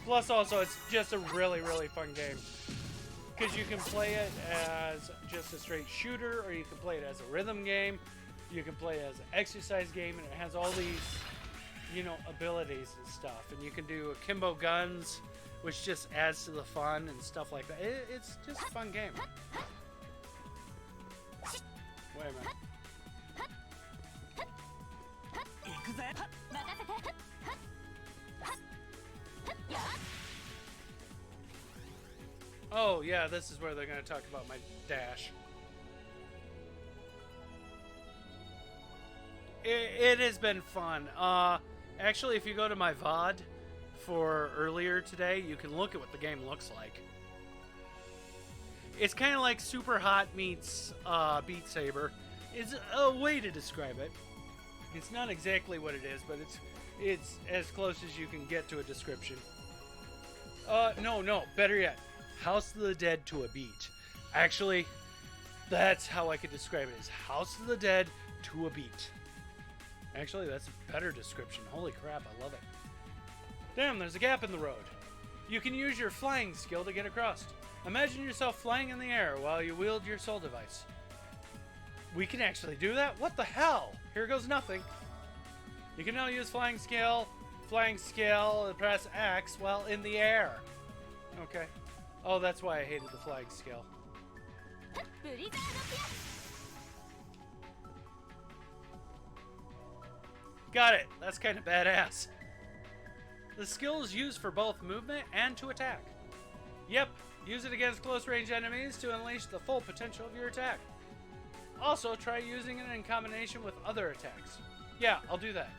Speaker 1: Plus also, it's just a really, really fun game. Because you can play it as just a straight shooter, or you can play it as a rhythm game. You can play it as an exercise game, and it has all these, you know, abilities and stuff. And you can do akimbo guns, which just adds to the fun and stuff like that. It's just a fun game. Wait a minute. Oh, yeah, this is where they're going to talk about my dash. It has been fun. Actually, if you go to my VOD for earlier today, you can look at what the game looks like. It's kind of like Super Hot meets Beat Saber. It's a way to describe it. It's not exactly what it is, but it's as close as you can get to a description. No, better yet. House of the Dead to a beat. Actually, that's how I could describe it, is House of the Dead to a beat. Actually, that's a better description. Holy crap, I love it. Damn, there's a gap in the road. You can use your flying skill to get across. Imagine yourself flying in the air while you wield your soul device. We can actually do that? What the hell? Here goes nothing. You can now use flying skill, press X while in the air. Okay. Oh, that's why I hated the flying skill. Got it. That's kind of badass. The skill is used for both movement and to attack. Yep. Use it against close-range enemies to unleash the full potential of your attack. Also, try using it in combination with other attacks. Yeah, I'll do that.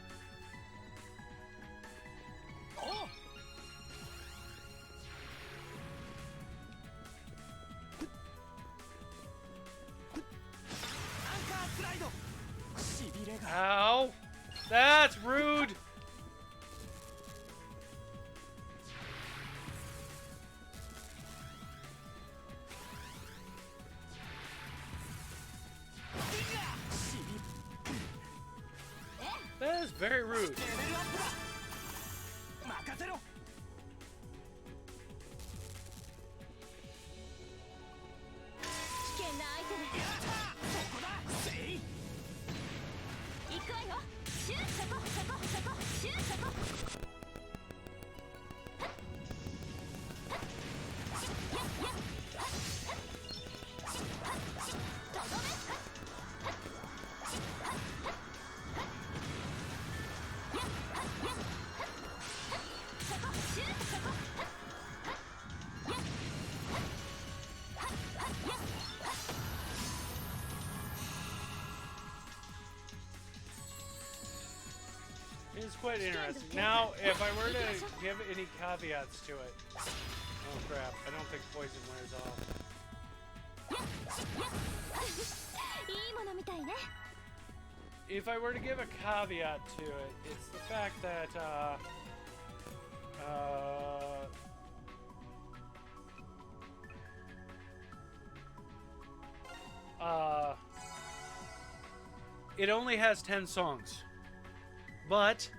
Speaker 1: Oh! Ow! That's rude! That is very rude. It's quite interesting. Now, if I were to give any caveats to it... Oh crap, I don't think poison wears off. If I were to give a caveat to it, it's the fact that, it only has 10 songs. But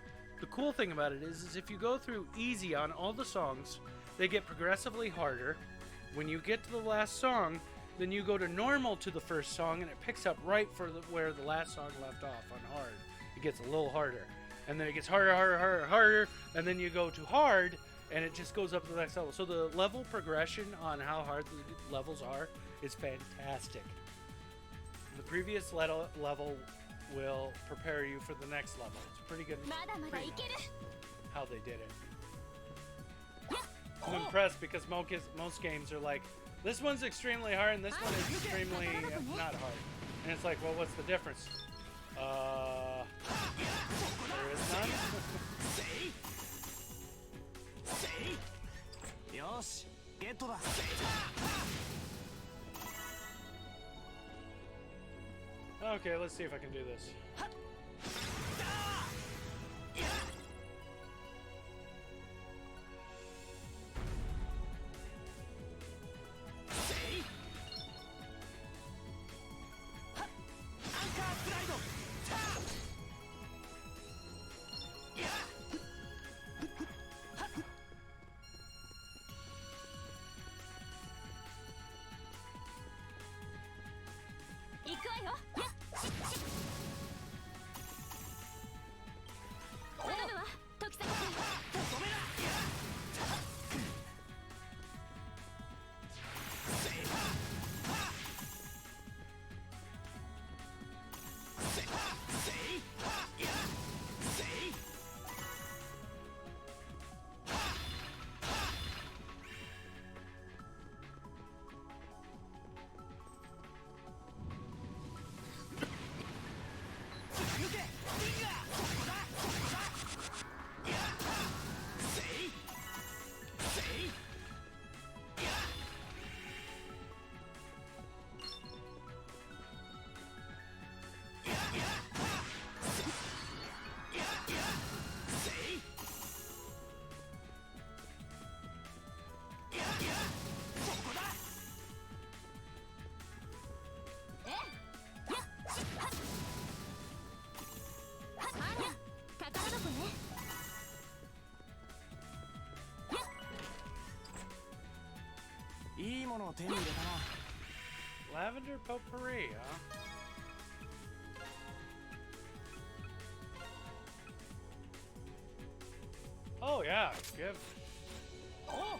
Speaker 1: the cool thing about it is if you go through easy on all the songs, they get progressively harder. When you get to the last song, then you go to normal to the first song, and it picks up right for where the last song left off on hard. It gets a little harder. and then it gets harder, harder, harder, harder, and then you go to hard, and it just goes up to the next level. So the level progression on how hard the levels are is fantastic. The previous level will prepare you for the next level. It's pretty good. Pretty nice how they did it. I'm impressed because most games are like, this one's extremely hard and this one is extremely not hard. And it's like, well, what's the difference? There is none. Okay, let's see if I can do this. Lavender potpourri, huh? Oh yeah, give. Oh.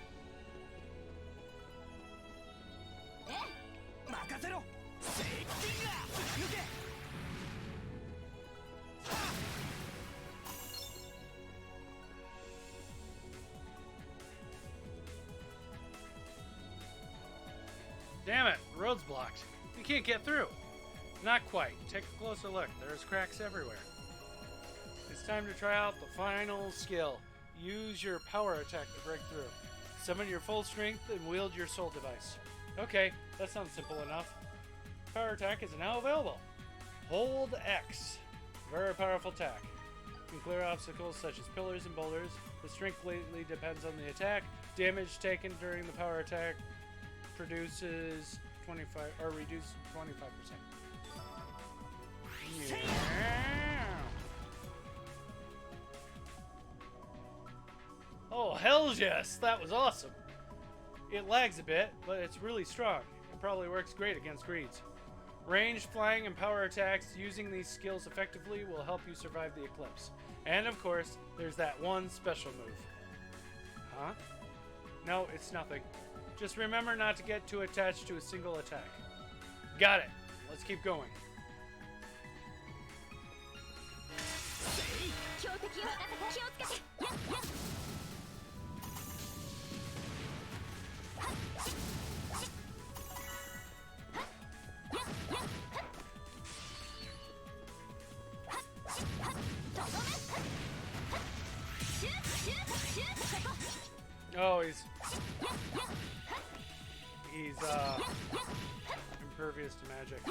Speaker 1: Damn it, the road's blocked. You can't get through. Not quite. Take a closer look. There's cracks everywhere. It's time to try out the final skill. Use your power attack to break through. Summon your full strength and wield your soul device. Okay, that sounds simple enough. Power attack is now available. Hold X. Very powerful attack. You can clear obstacles such as pillars and boulders. The strength greatly depends on the attack. Damage taken during the power attack produces 25 or reduces 25%. Yeah. Oh, hell yes! That was awesome. It lags a bit, but it's really strong. It probably works great against greeds. Ranged, flying, and power attacks using these skills effectively will help you survive the eclipse. And of course, there's that one special move. Huh? No, it's nothing. Just remember not to get too attached to a single attack. Got it. Let's keep going. Oh, he's impervious to magic.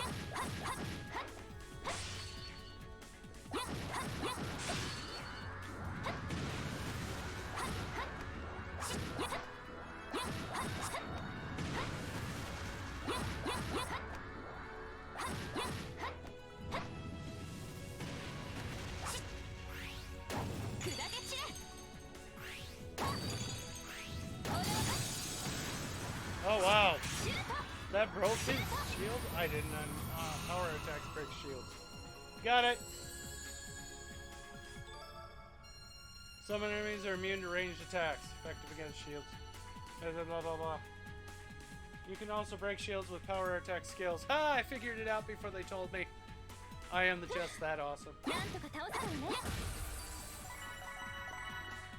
Speaker 1: Oh wow, that broke his shield? I didn't power attacks break shields. Got it. Some enemies are immune to ranged attacks, effective against shields. Blah, blah, blah, blah. You can also break shields with power attack skills. Ha! I figured it out before they told me. I am just that awesome.
Speaker 2: なんとか倒せたよね。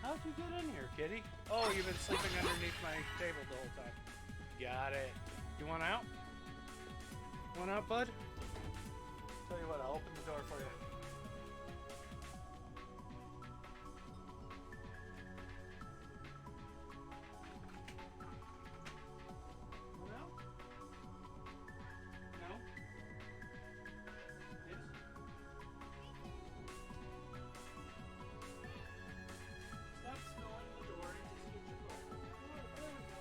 Speaker 1: How'd you get in here, kitty? Oh, you've been sleeping underneath my table the whole time. Got it. You want out? Want out, bud? Tell you what, I'll open the door for you. Want out? No? Yes? Stop smelling the door and just get your phone. There we go.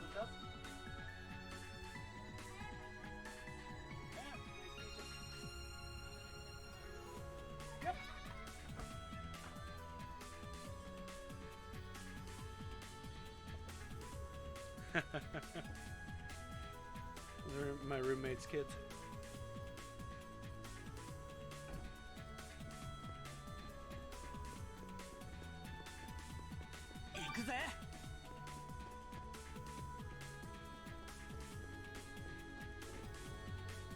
Speaker 1: Look up. Yep. They're my roommate's kids.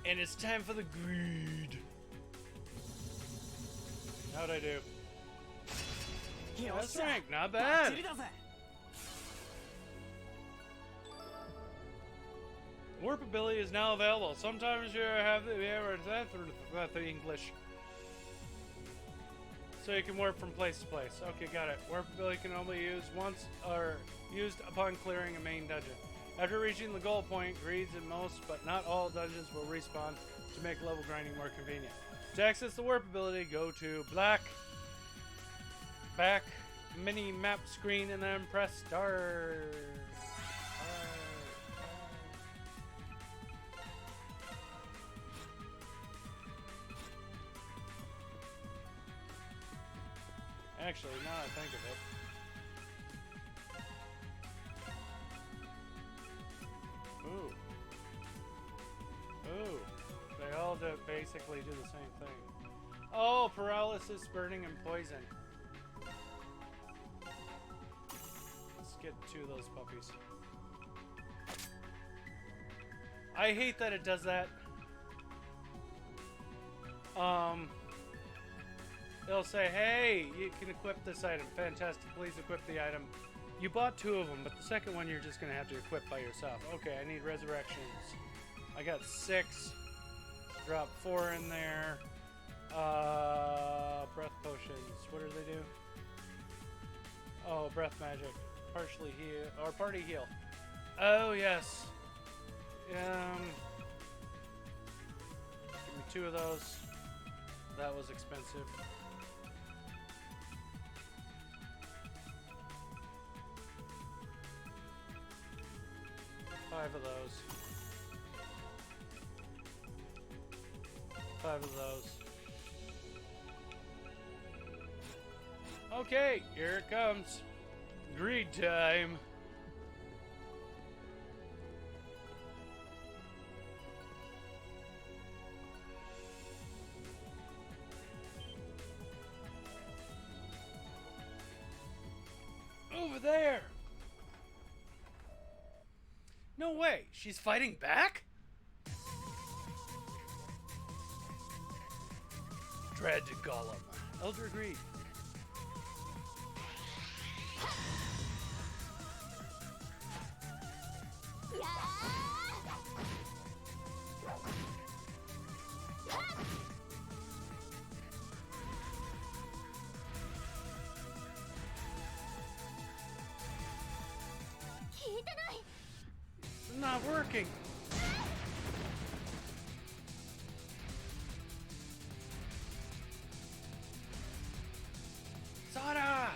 Speaker 1: And it's time for the greed. How'd I do? That's rank, not bad. Warp ability is now available. Sometimes you have the English. So you can warp from place to place. Okay, got it. Warp ability can only be used once or used upon clearing a main dungeon. After reaching the goal point, greeds in most but not all dungeons will respawn to make level grinding more convenient. To access the warp ability, go to back mini map screen and then press start. Actually, now I think of it. Ooh. Ooh. They all basically do the same thing. Oh, paralysis, burning, and poison. Let's get two of those puppies. I hate that it does that. It'll say, hey, you can equip this item. Fantastic, please equip the item. You bought two of them, but the second one you're just going to have to equip by yourself. Okay, I need resurrections. I got 6. Drop 4 in there. Breath potions. What do they do? Oh, breath magic. Partially heal, or party heal. Oh, yes. Give me 2 of those. That was expensive. 5 of those. 5 of those. Okay, here it comes. Greed time. Over there. No way, she's fighting back? Dread Golem. Elder Greed. It's not working. Sada!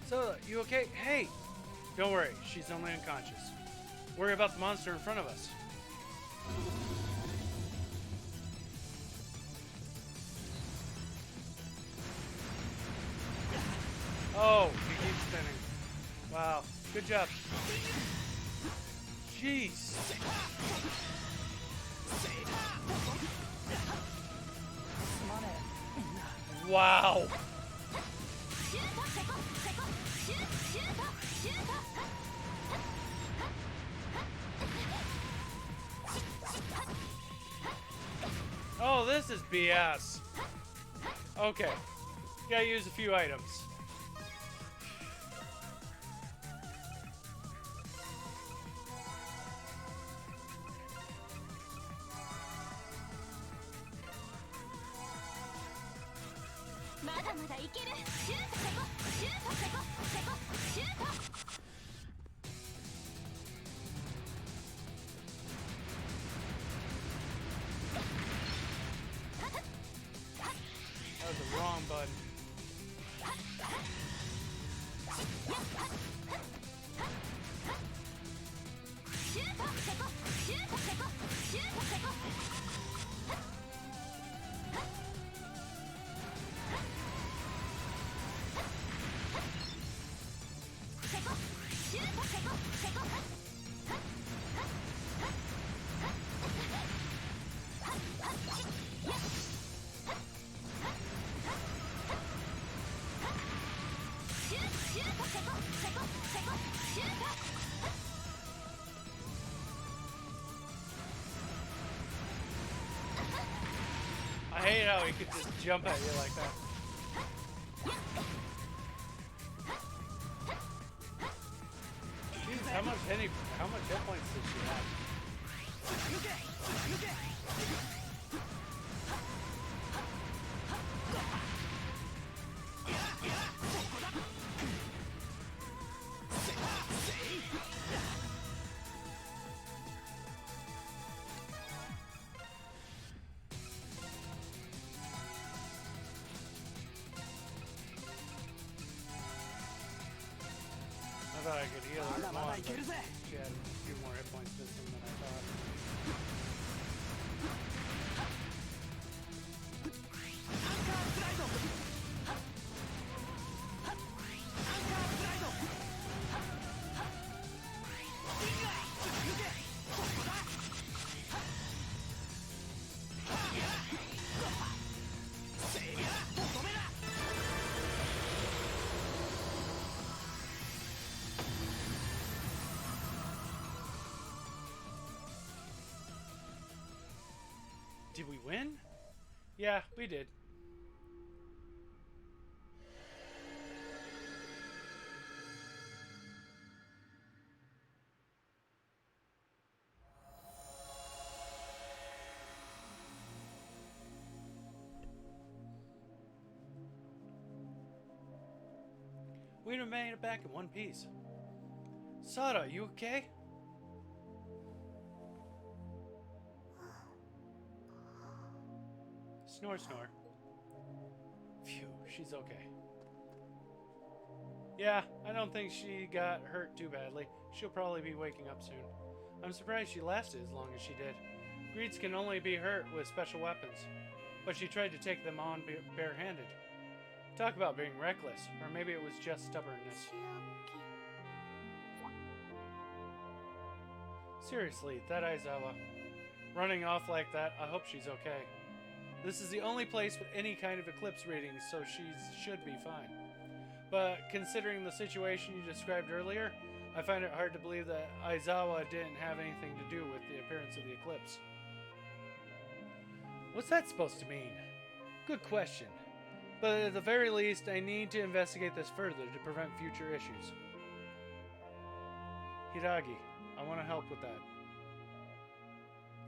Speaker 1: So, you okay? Hey! Don't worry, she's only unconscious. Worry about the monster in front of us. Oh, he keeps spinning. Wow, good job. Jeez. Wow. Oh, this is BS. Okay. Gotta use a few items. That was the wrong button. I hate how he could just jump at you like that. Jeez, how much hit points does she have? I thought I could heal her more, but she had a few more hit points this time than I thought. Did we win? Yeah, we did. We'd have made it back in one piece. Sada, you okay? Snore, snore. Phew, she's okay. Yeah, I don't think she got hurt too badly. She'll probably be waking up soon. I'm surprised she lasted as long as she did. Greeds can only be hurt with special weapons, but she tried to take them on barehanded. Talk about being reckless, or maybe it was just stubbornness. Seriously, that Aizawa. Running off like that, I hope she's okay. This is the only place with any kind of eclipse readings, so she should be fine. But considering the situation you described earlier, I find it hard to believe that Aizawa didn't have anything to do with the appearance of the eclipse. What's that supposed to mean? Good question. But at the very least, I need to investigate this further to prevent future issues. Hiragi, I want to help with that.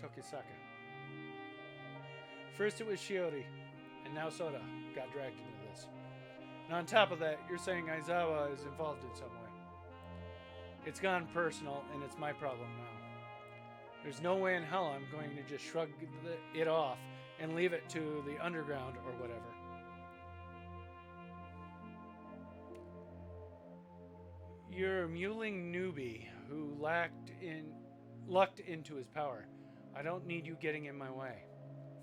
Speaker 1: Tokisaka. First it was Shiori, and now Soda got dragged into this. And on top of that, you're saying Aizawa is involved in some way. It's gone personal, and it's my problem now. There's no way in hell I'm going to just shrug it off and leave it to the underground or whatever. You're a mewling newbie who lucked into his power. I don't need you getting in my way.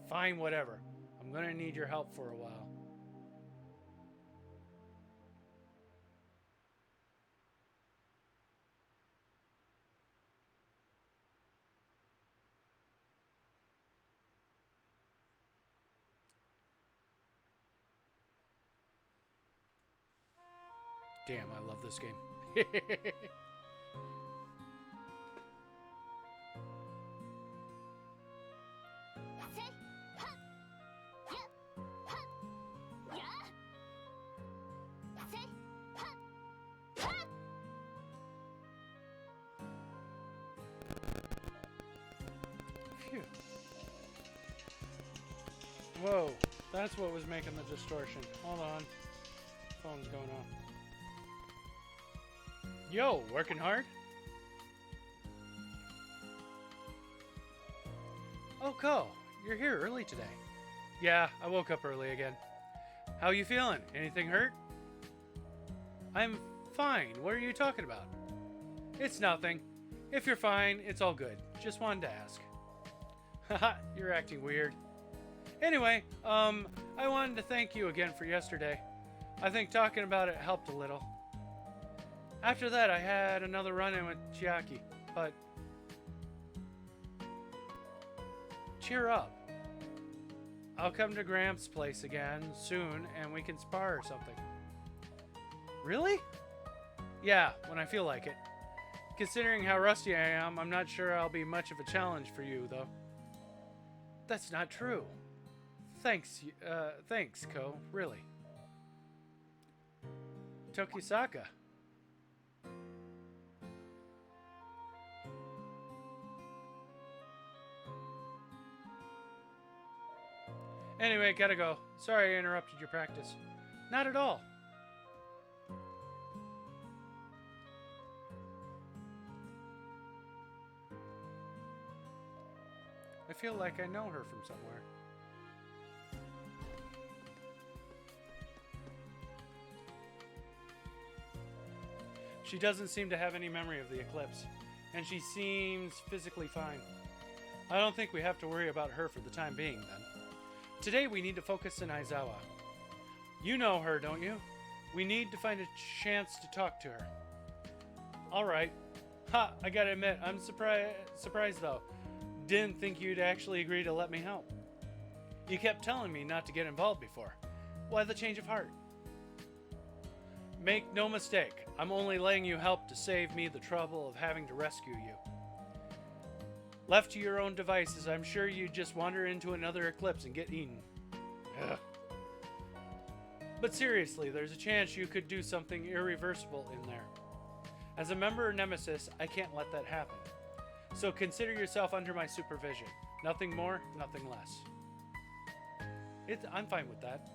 Speaker 1: Fine, whatever. I'm gonna need your help for a while. Damn, I love this game. Phew. Whoa, that's what was making the distortion. Hold on. Phone's going off. Yo, working hard? Oh, Ko, you're here early today. Yeah, I woke up early again. How you feeling? Anything hurt? I'm fine. What are you talking about? It's nothing. If you're fine, it's all good. Just wanted to ask. Haha, you're acting weird. Anyway, I wanted to thank you again for yesterday. I think talking about it helped a little. After that, I had another run-in with Chiaki, but... Cheer up. I'll come to Gramps' place again soon, and we can spar or something. Really? Yeah, when I feel like it. Considering how rusty I am, I'm not sure I'll be much of a challenge for you, though. That's not true. Thanks, Ko, really. Tokisaka. Anyway, gotta go. Sorry I interrupted your practice. Not at all. I feel like I know her from somewhere. She doesn't seem to have any memory of the eclipse, and she seems physically fine. I don't think we have to worry about her for the time being, then. Today we need to focus on Aizawa. You know her, don't you? We need to find a chance to talk to her. Alright. Ha! I gotta admit, I'm surprised though. Didn't think you'd actually agree to let me help. You kept telling me not to get involved before. Why the change of heart? Make no mistake, I'm only letting you help to save me the trouble of having to rescue you. Left to your own devices, I'm sure you'd just wander into another eclipse and get eaten. Ugh. But seriously, there's a chance you could do something irreversible in there. As a member of Nemesis, I can't let that happen. So consider yourself under my supervision. Nothing more, nothing less. I'm fine with that.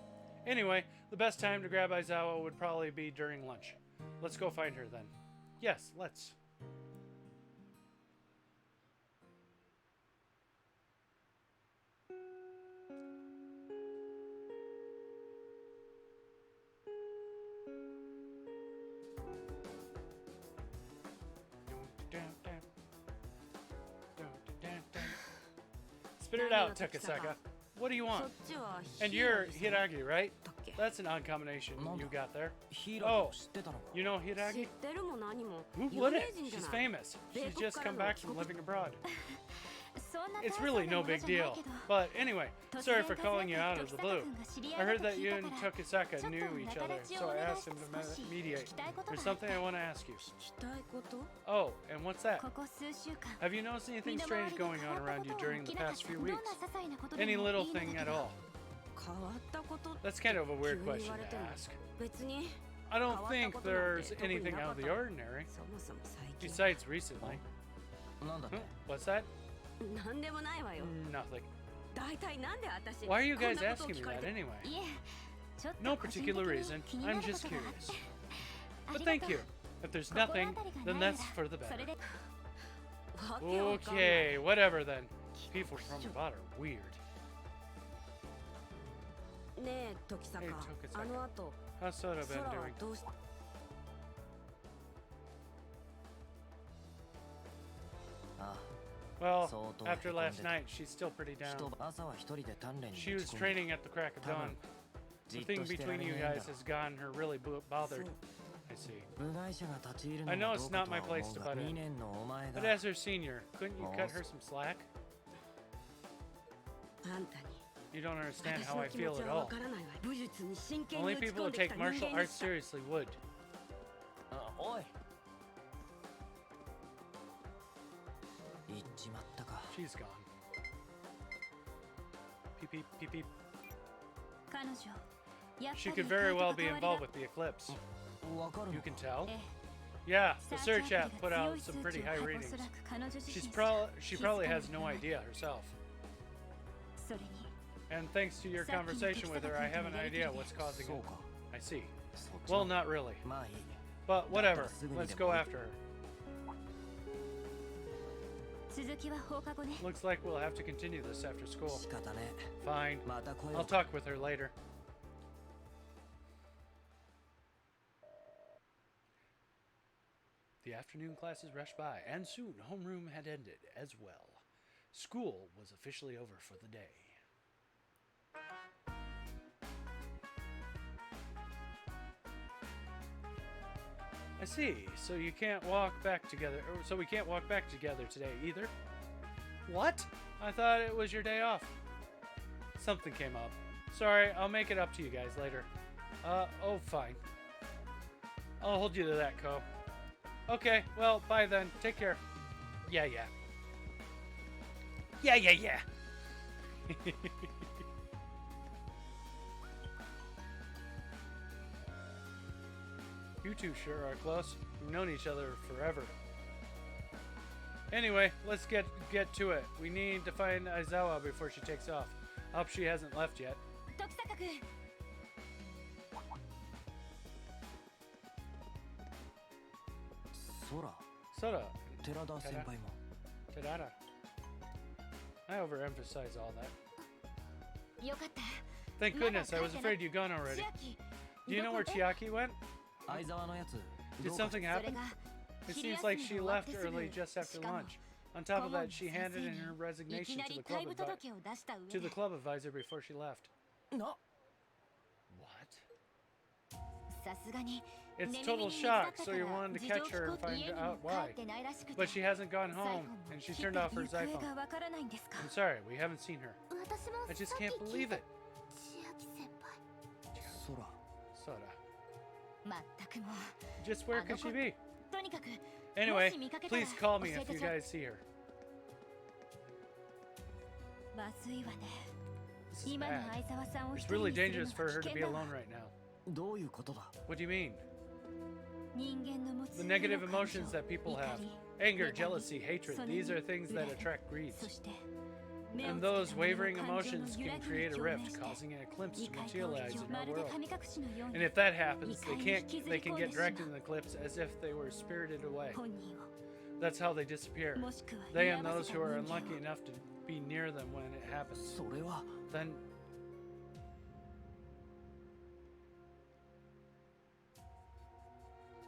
Speaker 1: Anyway, the best time to grab Aizawa would probably be during lunch. Let's go find her then. Yes, let's. Spit it out, Takasaka. What do you want? And you're Hiragi, right? That's an odd combination you got there. Oh, you know Hiragi? Who wouldn't? She's famous. She's just come back from living abroad. It's really no big deal. But anyway, sorry for calling you out of the blue. I heard that you and Tokisaka knew each other, so I asked him to mediate. There's something I want to ask you. Oh, and what's that? Have you noticed anything strange going on around you during the past few weeks? Any little thing at all? That's kind of a weird question to ask. I don't think there's anything out of the ordinary. Besides recently. What's that? Nothing. Why are you guys asking me that anyway? No particular reason. I'm just curious. But thank you. If there's nothing, then that's for the better. Okay, whatever then. People from abroad are weird. Hey, Tokisaka. How's Soda been doing? Well, after last night, she's still pretty down. She was training at the crack of dawn. The thing between you guys has gotten her really bothered. I see. I know it's not my place to butt in, but as her senior, couldn't you cut her some slack? You don't understand how I feel at all. Only people who take martial arts seriously would. Peep peep peep peep.
Speaker 2: 彼女やっぱ
Speaker 1: She
Speaker 2: り
Speaker 1: could very
Speaker 2: 赤
Speaker 1: well
Speaker 2: い
Speaker 1: be
Speaker 2: と関わ
Speaker 1: involved
Speaker 2: り
Speaker 1: with the eclipse.
Speaker 3: わかる
Speaker 1: You
Speaker 3: の
Speaker 1: can tell.
Speaker 2: え
Speaker 1: Yeah, the
Speaker 2: サー
Speaker 1: search
Speaker 2: チア
Speaker 1: app
Speaker 2: プ
Speaker 1: put
Speaker 2: リが強
Speaker 1: out
Speaker 2: い数
Speaker 1: some
Speaker 2: 値
Speaker 1: pretty
Speaker 2: を
Speaker 1: high
Speaker 2: お
Speaker 1: ratings.
Speaker 2: そらく彼女自身
Speaker 1: She
Speaker 2: しか
Speaker 1: probably
Speaker 2: 気づかない
Speaker 1: has no idea herself.
Speaker 2: それに
Speaker 1: And thanks to your
Speaker 2: Saっきの
Speaker 1: conversation with her, I have an
Speaker 2: 時
Speaker 1: idea
Speaker 2: 々
Speaker 1: what's causing
Speaker 3: そう
Speaker 1: it.
Speaker 3: か
Speaker 1: I see.
Speaker 3: そっち
Speaker 1: Well,
Speaker 3: の
Speaker 1: not really.
Speaker 3: まあいい
Speaker 1: But whatever.
Speaker 3: That's
Speaker 1: Let's
Speaker 3: the
Speaker 1: go
Speaker 3: way.
Speaker 1: after her.
Speaker 2: 続きは放課後ね
Speaker 1: Looks like we'll have to continue this after school.
Speaker 3: 仕方ね
Speaker 1: Fine.
Speaker 3: また来よ
Speaker 1: I'll
Speaker 3: う
Speaker 1: talk with her later. The afternoon classes rushed by, and soon homeroom had ended as well. School was officially over for the day. I see. So you can't walk back together. So we can't walk back together today either. What? I thought it was your day off. Something came up. Sorry, I'll make it up to you guys later. Oh, fine. I'll hold you to that, Ko. Okay, well, bye then. Take care. Yeah. Yeah. You two sure are close. We've known each other forever. Anyway, let's get to it. We need to find Aizawa before she takes off. I hope she hasn't left yet.
Speaker 2: 時坂君
Speaker 3: 空
Speaker 1: Soda.
Speaker 3: 寺田先輩も
Speaker 1: Tadada. I overemphasize all that.
Speaker 2: よかった
Speaker 1: Thank goodness, I was afraid you'd gone already.
Speaker 2: 千秋
Speaker 1: Do you know where Chiaki went?
Speaker 3: 相沢のやつ
Speaker 1: Did
Speaker 3: どうか
Speaker 1: something
Speaker 2: それ
Speaker 1: happen?
Speaker 2: が
Speaker 1: It
Speaker 2: 昼
Speaker 1: seems like
Speaker 2: 休
Speaker 1: she
Speaker 2: みが終わっ
Speaker 1: left
Speaker 2: てすぐ
Speaker 1: early just after
Speaker 2: しかも
Speaker 1: lunch. On top
Speaker 2: 顧
Speaker 1: of
Speaker 2: 問
Speaker 1: that,
Speaker 2: の
Speaker 1: she
Speaker 2: 先
Speaker 1: handed
Speaker 2: 生
Speaker 1: in
Speaker 2: に
Speaker 1: her
Speaker 2: い
Speaker 1: resignation
Speaker 2: きな
Speaker 1: to
Speaker 2: り
Speaker 1: the
Speaker 2: 退
Speaker 1: club
Speaker 2: 部
Speaker 1: advi-
Speaker 2: 届を出した上
Speaker 1: to the
Speaker 2: で
Speaker 1: club advisor before she left.
Speaker 3: な
Speaker 1: What?
Speaker 2: さすがに
Speaker 1: It's
Speaker 2: 寝耳
Speaker 1: total
Speaker 2: に水だっ
Speaker 1: shock,
Speaker 2: た
Speaker 1: so
Speaker 2: か
Speaker 1: you
Speaker 2: ら
Speaker 1: wanted to
Speaker 2: 事情
Speaker 1: catch
Speaker 2: 聞
Speaker 1: her
Speaker 2: こ
Speaker 1: and
Speaker 2: うと
Speaker 1: find
Speaker 2: 家に
Speaker 1: out
Speaker 2: も
Speaker 1: why.
Speaker 2: 帰ってないらしくて
Speaker 1: But she hasn't gone
Speaker 2: サイ
Speaker 1: home,
Speaker 2: フォンも
Speaker 1: and she
Speaker 2: 切っ
Speaker 1: turned
Speaker 2: て
Speaker 1: off her
Speaker 2: 行
Speaker 1: Xiphone.
Speaker 2: 方がわからないんですか
Speaker 1: I'm sorry, we haven't seen her.
Speaker 5: 私も
Speaker 1: I just
Speaker 5: さっ
Speaker 1: can't
Speaker 5: き聞い
Speaker 1: believe
Speaker 5: た
Speaker 1: it.
Speaker 5: 千秋先輩
Speaker 3: 空
Speaker 1: Soda.
Speaker 2: まったくもう
Speaker 1: Just where could she be?
Speaker 2: とにかく
Speaker 1: Anyway,
Speaker 2: もし見かけたら
Speaker 1: please call me
Speaker 2: 教え
Speaker 1: if
Speaker 2: て
Speaker 1: you
Speaker 2: ちょ
Speaker 1: guys see her.
Speaker 2: まずいわね
Speaker 1: This is
Speaker 2: 今の
Speaker 1: bad.
Speaker 2: 相沢さんを
Speaker 1: It's
Speaker 2: 一人
Speaker 1: really
Speaker 2: にするの
Speaker 1: dangerous for
Speaker 2: は
Speaker 1: her
Speaker 2: 危
Speaker 1: to be
Speaker 2: 険だわ
Speaker 1: alone right now.
Speaker 3: どういうことだ
Speaker 1: What do you mean?
Speaker 2: 人間の持つ
Speaker 1: The negative
Speaker 2: 負の感
Speaker 1: emotions
Speaker 2: 情
Speaker 1: that people
Speaker 2: 怒
Speaker 1: have.
Speaker 2: り
Speaker 1: Anger,
Speaker 2: 妬み
Speaker 1: jealousy, hatred.
Speaker 2: それ
Speaker 1: These
Speaker 2: に
Speaker 1: are things
Speaker 2: 憂
Speaker 1: that
Speaker 2: い
Speaker 1: attract greed.
Speaker 2: そして目を
Speaker 1: And
Speaker 2: つけ
Speaker 1: those
Speaker 2: た者の
Speaker 1: wavering
Speaker 2: 感情の
Speaker 1: emotions
Speaker 2: 揺ら
Speaker 1: can
Speaker 2: ぎ
Speaker 1: create
Speaker 2: に
Speaker 1: a
Speaker 2: 共
Speaker 1: rift,
Speaker 2: 鳴して
Speaker 1: causing an eclipse
Speaker 2: 異
Speaker 1: to
Speaker 2: 界と
Speaker 1: materialize
Speaker 2: 一
Speaker 1: in
Speaker 2: ま
Speaker 1: our
Speaker 2: るで
Speaker 1: world.
Speaker 2: 神隠しのよう
Speaker 1: And
Speaker 2: に
Speaker 1: if that happens,
Speaker 2: 異界
Speaker 1: they
Speaker 2: に
Speaker 1: can't
Speaker 2: 引きず
Speaker 1: they
Speaker 2: り
Speaker 1: can
Speaker 2: 込ん
Speaker 1: get
Speaker 2: でしま
Speaker 1: dragged into the eclipse as if they were spirited away.
Speaker 2: う本人
Speaker 1: That's how they disappear.
Speaker 2: をもしくは
Speaker 1: They
Speaker 2: 居合
Speaker 1: and
Speaker 2: わ
Speaker 1: those
Speaker 2: せ
Speaker 1: who
Speaker 2: た
Speaker 1: are
Speaker 2: 人間
Speaker 1: unlucky
Speaker 2: を
Speaker 1: enough to be near them when it happens.
Speaker 3: それは
Speaker 1: Then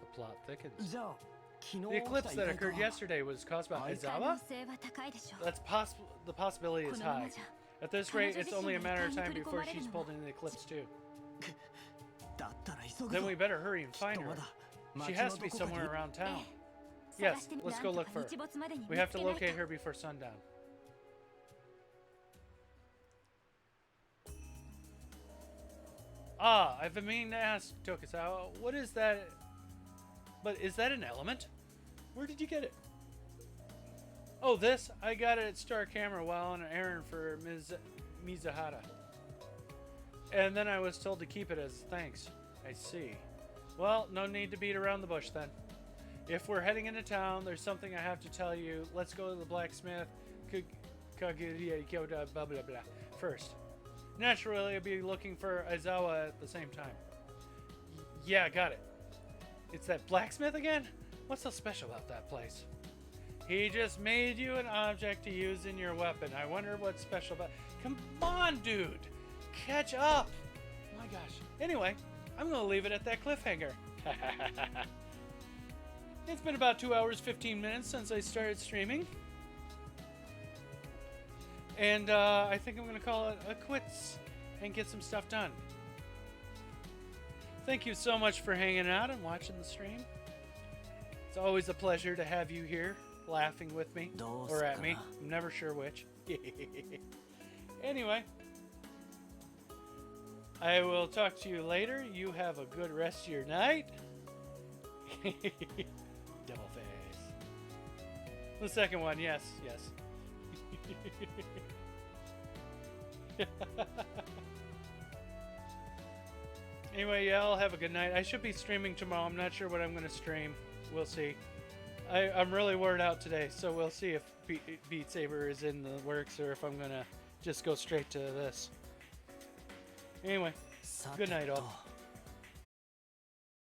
Speaker 1: the plot thickens.
Speaker 3: じゃあ昨日
Speaker 1: The
Speaker 3: 起き
Speaker 1: eclipse
Speaker 3: た
Speaker 1: that
Speaker 3: 異界
Speaker 1: occurred
Speaker 3: とは
Speaker 1: yesterday was caused by
Speaker 2: 可
Speaker 1: Aizawa?
Speaker 2: 能性は高いでしょう
Speaker 1: That's possible. The possibility
Speaker 2: こ
Speaker 1: is
Speaker 2: のまま
Speaker 1: high.
Speaker 2: じゃ
Speaker 1: At this rate, it's only a matter of time before she's pulled into the eclipse too.
Speaker 3: だったら急ぐ
Speaker 1: Then
Speaker 3: ぞ
Speaker 1: we better hurry and
Speaker 3: きっ
Speaker 1: find
Speaker 3: とま
Speaker 1: her.
Speaker 3: だ
Speaker 1: She
Speaker 3: 街
Speaker 1: has
Speaker 3: の
Speaker 1: to be
Speaker 3: どこか
Speaker 1: somewhere
Speaker 3: に
Speaker 1: around town.
Speaker 2: 探
Speaker 1: Yes,
Speaker 2: してみ
Speaker 1: let's
Speaker 2: な
Speaker 1: go
Speaker 2: んと
Speaker 1: look
Speaker 2: か
Speaker 1: for her.
Speaker 2: 日没までに
Speaker 1: We
Speaker 2: 見
Speaker 1: have
Speaker 2: つ
Speaker 1: to
Speaker 2: けないと
Speaker 1: locate her before sundown. Ah, I've been meaning to ask Tokusawa, what is that? But is that an element? Where did you get it? Oh, this? I got it at Star Camera while on an errand for Ms. Mizuhara. And then I was told to keep it as thanks. I see. Well, no need to beat around the bush then. If we're heading into town, there's something I have to tell you. Let's go to the blacksmith. Blah, blah, blah. First. Naturally, I'll be looking for Aizawa at the same time. Yeah, got it. It's that blacksmith again? What's so special about that place? He just made you an object to use in your weapon. I wonder what's special about... Come on, dude! Catch up! My gosh. Anyway, I'm going to leave it at that cliffhanger. It's been about 2 hours, 15 minutes since I started streaming. And I think I'm going to call it a quits and get some stuff done. Thank you so much for hanging out and watching the stream. It's always a pleasure to have you here, laughing with me, or at me. I'm never sure which. Anyway, I will talk to you later. You have a good rest of your night. Double face. The second one, yes, yes. Anyway, yeah, I'll have a good night. I should be streaming tomorrow. I'm not sure what I'm going to stream. We'll see. I'm really word out today, so we'll see if Beat Saber is in the works or if I'm going to just go straight to this. Anyway, good night all.